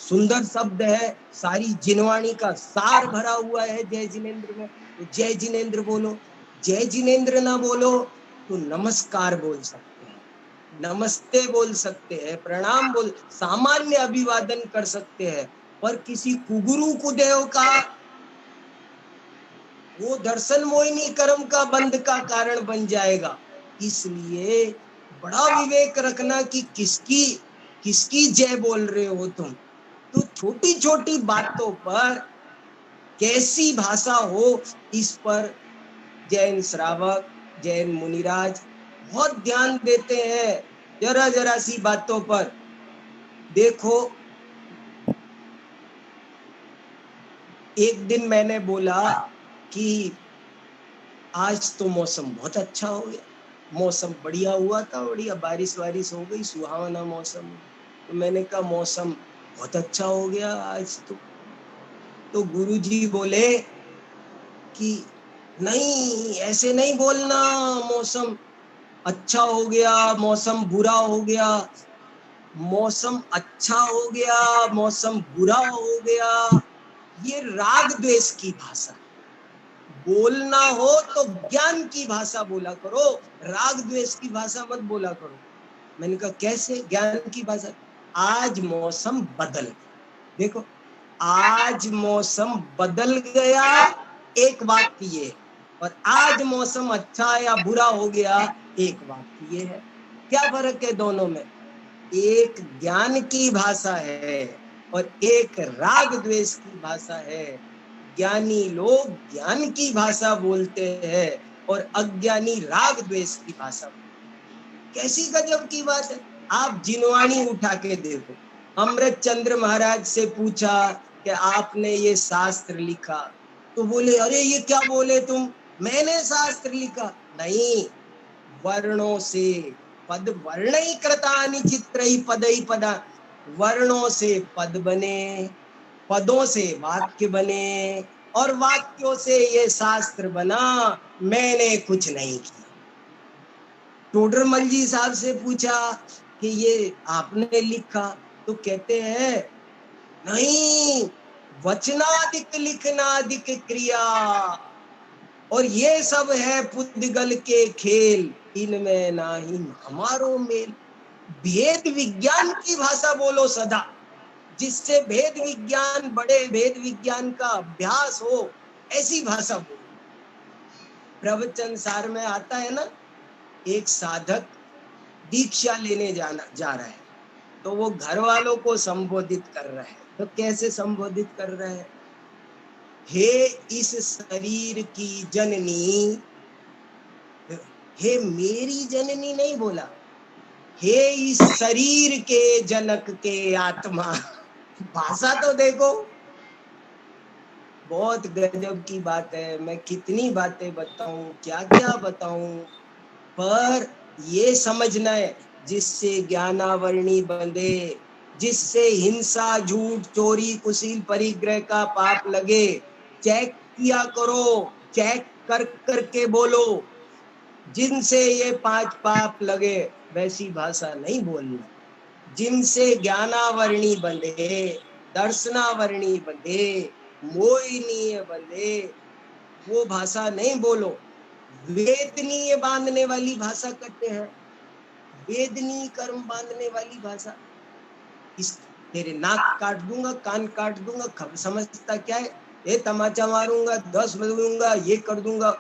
सुंदर शब्द है, सारी जिनवाणी का सार भरा हुआ है जय जिनेंद्र में, तो जय जिनेंद्र बोलो। जय जिनेंद्र ना बोलो तो नमस्कार बोल सकते हैं। नमस्ते बोल सकते हैं, प्रणाम बोल, सामान्य अभिवादन कर सकते हैं, पर किसी कुगुरु कुदेव का वो दर्शन मोहिनी कर्म का बंध का कारण बन जाएगा। इसलिए बड़ा विवेक रखना कि किसकी किसकी जय बोल रहे हो तुम। तो छोटी छोटी बातों पर कैसी भाषा हो, इस पर जैन श्रावक, जैन मुनिराज बहुत ध्यान देते हैं। जरा जरा सी बातों पर देखो, एक दिन मैंने बोला कि आज तो मौसम बहुत अच्छा हो गया, मौसम बढ़िया हुआ था, बढ़िया बारिश वारिश हो गई, सुहावना मौसम। तो मैंने कहा मौसम बहुत अच्छा हो गया आज तो गुरुजी बोले कि नहीं, ऐसे नहीं बोलना, मौसम अच्छा हो गया, मौसम बुरा हो गया, मौसम अच्छा हो गया, मौसम बुरा हो गया, ये राग द्वेष की भाषा। बोलना हो तो ज्ञान की भाषा बोला करो, राग द्वेष की भाषा मत बोला करो। मैंने कहा कैसे ज्ञान की भाषा? आज मौसम बदल गया, देखो आज मौसम बदल गया, एक वाक्य ये, और आज मौसम अच्छा या बुरा हो गया, एक वाक्य ये है। क्या फर्क है दोनों में? एक ज्ञान की भाषा है और एक राग द्वेष की भाषा है। ज्ञानी लोग ज्ञान की भाषा बोलते हैं और अज्ञानी राग द्वेष की भाषा। कैसी गजब की बात है। आप जिनवाणी उठा के देखो, अमृत चंद्र महाराज से पूछा कि आपने ये शास्त्र लिखा, तो बोले अरे ये क्या बोले तुम, मैंने शास्त्र लिखा नहीं, वर्णों से पद वर्णई कृतानि चित्रई पदई पदा, वर्णों से पद बने, पदों से वाक्य बने और वाक्यों से ये शास्त्र बना, मैंने कुछ नहीं किया। टोडरमल जी साहब से पूछा कि ये आपने लिखा, तो कहते हैं नहीं, वचनाधिक लिखनाधिक क्रिया, और ये सब है पुद्गल के खेल, इनमें नाही हमारो मेल। भेद विज्ञान की भाषा बोलो सदा, जिससे भेद विज्ञान, बड़े भेद विज्ञान का अभ्यास हो, ऐसी भाषा बोलो। प्रवचन सार में आता है ना, एक साधक दीक्षा लेने जा रहा है, तो वो घर वालों को संबोधित कर रहा है। तो कैसे संबोधित कर रहा है? हे इस शरीर की जननी, हे मेरी जननी नहीं बोला, हे इस शरीर के जनक के आत्मा। भाषा तो देखो, बहुत गजब की बात है। मैं कितनी बातें बताऊं, क्या क्या बताऊं, पर ये समझना है, जिससे ज्ञानावरणी बंधे, जिससे हिंसा, झूठ, चोरी, कुशील, परिग्रह का पाप लगे, चेक किया करो, चेक कर करके बोलो। जिनसे ये 5 पाप लगे वैसी भाषा नहीं बोलना। जिनसे ज्ञानावरणी बंधे, दर्शनावरणी बंधे, मोहिनीय बंधे, वो भाषा नहीं बोलो। वेदनीय बांधने वाली भाषा करते हैं, वेदनीय कर्म बांधने वाली भाषा। इस तेरे नाक काट दूंगा, कान काट दूंगा, समझता क्या है? ये तमाचा मारूंगा, 10 बजूंगा, ये कर दूंगा,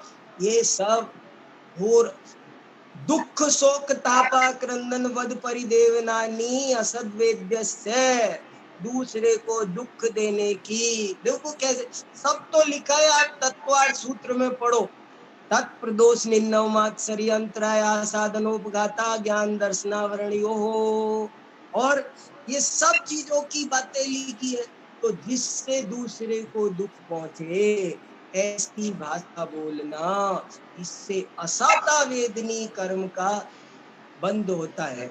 ये सब। और दुख शोक तापा क्रंदन वद परिदेवनानी असद्वेद्यस्य, दूसरे को दुख देने की। देखो कैसे सब तो लिखा है, आप तत्वार्थ सूत्र में पढ़ो। तत्प्रदोष निन्नव मात्सर्य अंतराया साधनोपघाता ज्ञान दर्शनावरणियो हो, और ये सब चीजों की बातें लिखी है। तो जिससे दूसरे को दुख पहुंचे ऐसी भाषा बोलना, इससे असाता वेदनी कर्म का बंद होता है।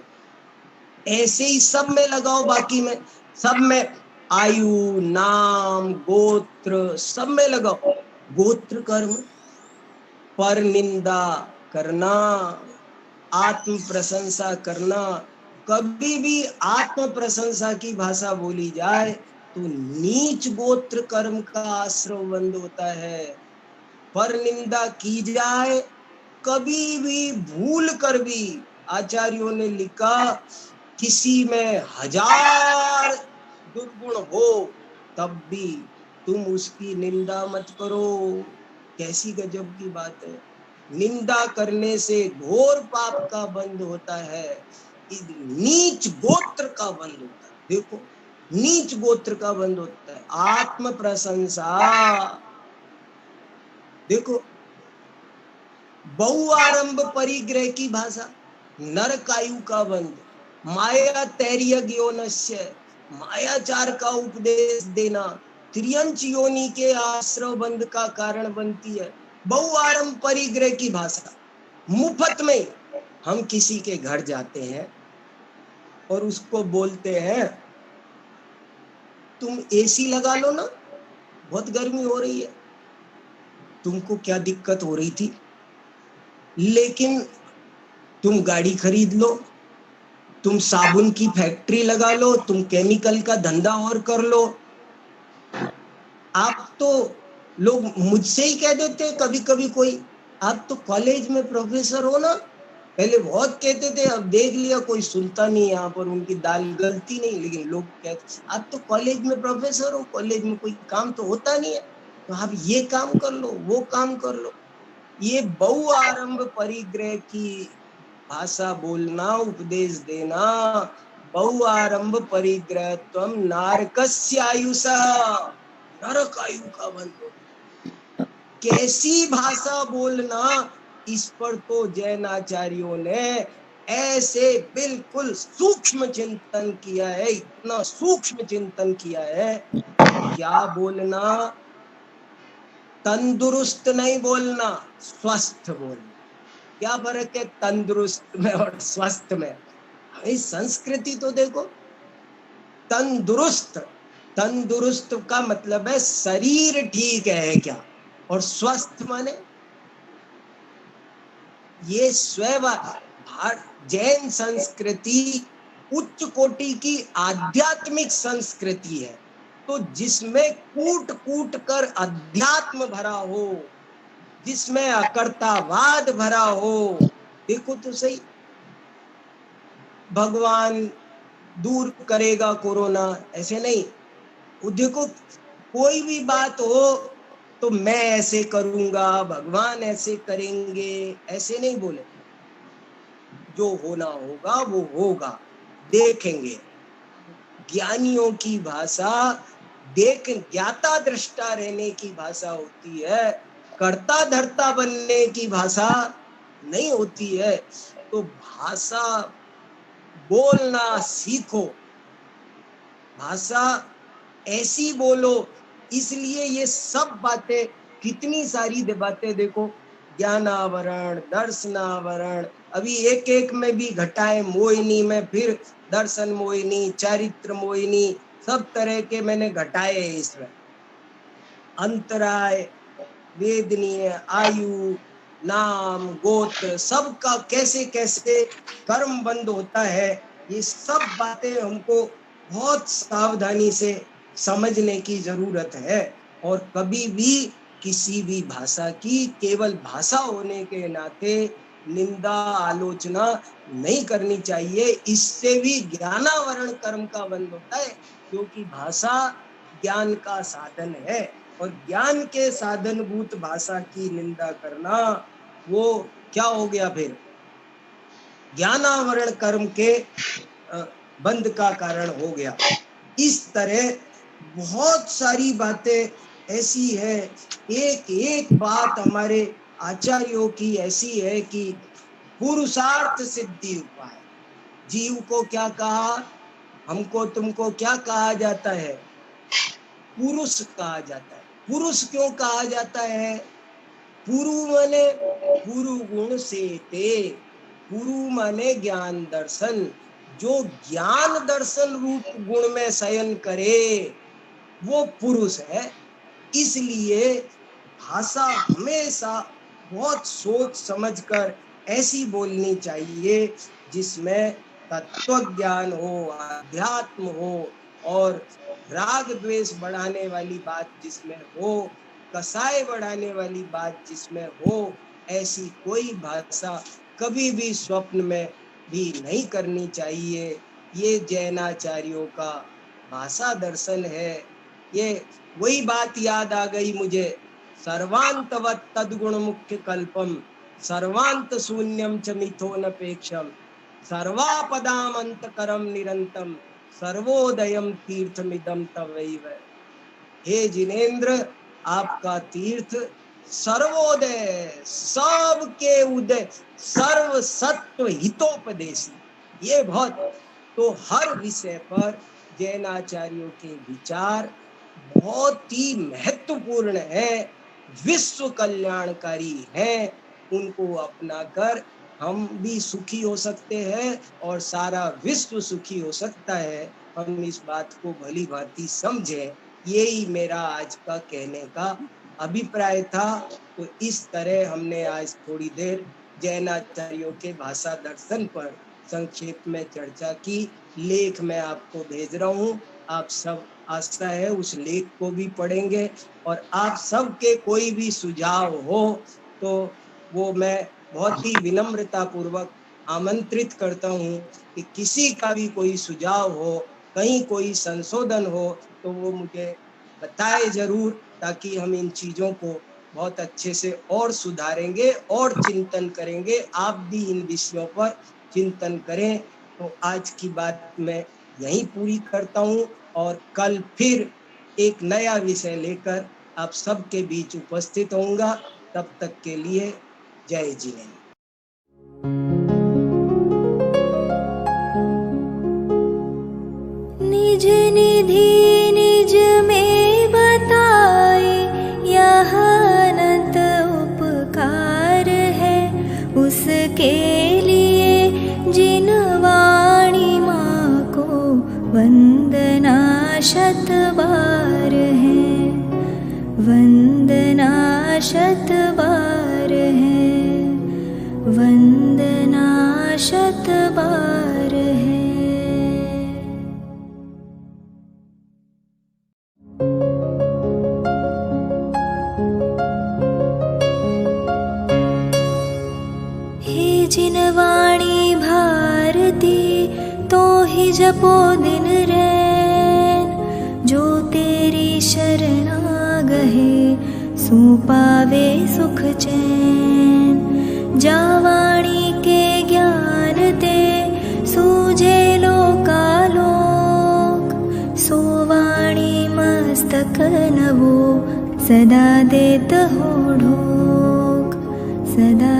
ऐसे ही सब में लगाओ, बाकी में सब में, आयु, नाम, गोत्र, सब में लगाओ। गोत्र कर्म, पर निंदा करना, आत्म प्रशंसा करना। कभी भी आत्म प्रशंसा की भाषा बोली जाए तो नीच गोत्र कर्म का आश्रय बंद होता है। पर निंदा की जाए, कभी भी भूल कर भी आचार्यों ने लिखा, किसी में 1000 दुर्गुण हो तब भी तुम उसकी निंदा मत करो। कैसी गजब की बात है। निंदा करने से घोर पाप का बंध होता है, नीच गोत्र का बंध होता है। देखो, नीच गोत्र का बंध होता है। आत्म प्रशंसा, देखो, बहुआरंभ परिग्रह की भाषा, नरकायु का बंध, माया तैर्यज्ञोनस्य, मायाचार का उपदेश देना, त्रियंच योनि के आश्रव बंध का कारण बनती है। बहुआरंभ परिग्रह की भाषा, मुफ्त में हम किसी के घर जाते हैं और उसको बोलते हैं तुम एसी लगा लो ना, बहुत गर्मी हो रही है। तुमको क्या दिक्कत हो रही थी, लेकिन तुम गाड़ी खरीद लो, तुम साबुन की फैक्ट्री लगा लो, तुम केमिकल का धंधा और कर लो। आप तो, लोग मुझसे ही कह देते कभी कभी कोई, आप तो कॉलेज में प्रोफेसर हो ना। पहले बहुत कहते थे, अब देख लिया कोई सुनता नहीं, यहाँ पर उनकी दाल गलती नहीं, लेकिन लोग कहते आप तो कॉलेज में प्रोफेसर हो, कॉलेज में कोई काम तो होता नहीं है, तो आप ये काम कर लो, वो काम कर लो। ये बहुआरंभ परिग्रह की भाषा बोलना, उपदेश देना। बहुआरंभ परिग्रह त्वम नारकस्यायुषा, नरक आयु का बंध। कैसी भाषा बोलना, इस पर तो जैनाचार्यों ने ऐसे बिल्कुल सूक्ष्म चिंतन किया है, इतना सूक्ष्म चिंतन किया है। क्या बोलना, तंदुरुस्त नहीं बोलना, स्वस्थ बोलना। क्या फर्क है तंदुरुस्त में और स्वस्थ में? इस संस्कृति तो देखो, तंदुरुस्त, तंदुरुस्त का मतलब है शरीर ठीक है क्या, और स्वस्थ माने ये जैन संस्कृति उच्च कोटि की आध्यात्मिक संस्कृति है, तो जिसमें कूट कूट कर अध्यात्म भरा हो, जिसमें अकर्तावाद भरा हो। देखो तो सही, भगवान दूर करेगा कोरोना, ऐसे नहीं। देखो, कोई भी बात हो तो मैं ऐसे करूंगा, भगवान ऐसे करेंगे, ऐसे नहीं बोले। जो होना होगा वो होगा, देखेंगे। ज्ञानियों की भाषा देख, ज्ञाता दृष्टा रहने की भाषा होती है, कर्ता धर्ता बनने की भाषा नहीं होती है। तो भाषा बोलना सीखो, भाषा ऐसी बोलो। इसलिए ये सब बातें, कितनी सारी बातें देखो, ज्ञानावरण, दर्शनावरण, अभी एक एक में भी घटाए, मोहिनी में फिर दर्शन मोहिनी, चारित्र मोहिनी, सब तरह के मैंने घटाए इसमें। अंतराय, वेदनीय, आयु, नाम, गोत्र, सबका कैसे कैसे कर्म बंद होता है, ये सब बातें हमको बहुत सावधानी से समझने की जरूरत है। और कभी भी किसी भी भाषा की केवल भाषा होने के नाते निंदा आलोचना नहीं करनी चाहिए। इससे भी ज्ञानावरण कर्म का बंध होता है, क्योंकि भाषा ज्ञान का साधन है, और ज्ञान के साधनभूत भाषा की निंदा करना वो क्या हो गया, फिर ज्ञानावरण कर्म के बंध का कारण हो गया। इस तरह बहुत सारी बातें ऐसी है, एक एक बात हमारे आचार्यों की ऐसी है कि पुरुषार्थ सिद्धि उपाय। जीव को क्या कहा, हमको तुमको क्या कहा जाता है, पुरुष कहा जाता है। पुरुष क्यों कहा जाता है? पुरु माने पुरु गुण से ते, पुरु माने ज्ञान दर्शन, जो ज्ञान दर्शन रूप गुण में शयन करे वो पुरुष है। इसलिए भाषा हमेशा बहुत सोच समझकर ऐसी बोलनी चाहिए जिसमें तत्व ज्ञान हो, अध्यात्म हो, और राग द्वेष बढ़ाने वाली बात जिसमें हो, कसाय बढ़ाने वाली बात जिसमें हो। ऐसी कोई भाषा कभी भी स्वप्न में भी नहीं करनी चाहिए। ये जैनाचार्यों का भाषा दर्शन है। ये वही बात याद आ गई मुझे, सर्वांतवत् तद्गुण मुख्य कल्पम सर्वांत शून्यम च मिथो नपेक्षम सर्वापदाम अंतकरम निरंतम सर्वोदयम तीर्थमिदम तवैव। हे जिनेन्द्र, आपका तीर्थ सर्वोदय, सबके उदय, सर्व सत्व हितोपदेशी, ये बहुत। तो हर विषय पर जैनाचार्यों के विचार बहुत ही महत्वपूर्ण है, विश्व कल्याणकारी है। उनको अपनाकर हम भी सुखी हो सकते हैं और सारा विश्व सुखी हो सकता है। हम इस बात को भली भांति समझें। यही मेरा आज का कहने का अभिप्राय था। तो इस तरह हमने आज थोड़ी देर जैनाचार्यों के भाषा दर्शन पर संक्षेप में चर्चा की। लेख मैं आपको भेज रहा हूँ, आप सब आशा है उस लेख को भी पढ़ेंगे। और आप सबके कोई भी सुझाव हो तो वो मैं बहुत ही विनम्रता पूर्वक आमंत्रित करता हूँ कि किसी का भी कोई सुझाव हो, कहीं कोई संशोधन हो तो वो मुझे बताए जरूर, ताकि हम इन चीज़ों को बहुत अच्छे से और सुधारेंगे और चिंतन करेंगे। आप भी इन विषयों पर चिंतन करें। तो आज की बात मैं यहीं पूरी करता हूँ और कल फिर एक नया विषय लेकर आप सबके बीच उपस्थित होऊंगा। तब तक के लिए जय जिनेन्द्र। निज निधि निज में बताए, यह अनंत उपकार है उसके लिए जिन वाणी माँ को वंदना शत बार है, वंदना शत बार है, वंदना शत बार है। हे जिन वाणी भारती तो ही जपो दिन रैन, जो तेरी शरणा गहे सो पावे सुख चैन। जा वाणी के ज्ञान ते सूझे लोकालोक, सो वाणी मस्तक नवो सदा देत हो ढोक, सदा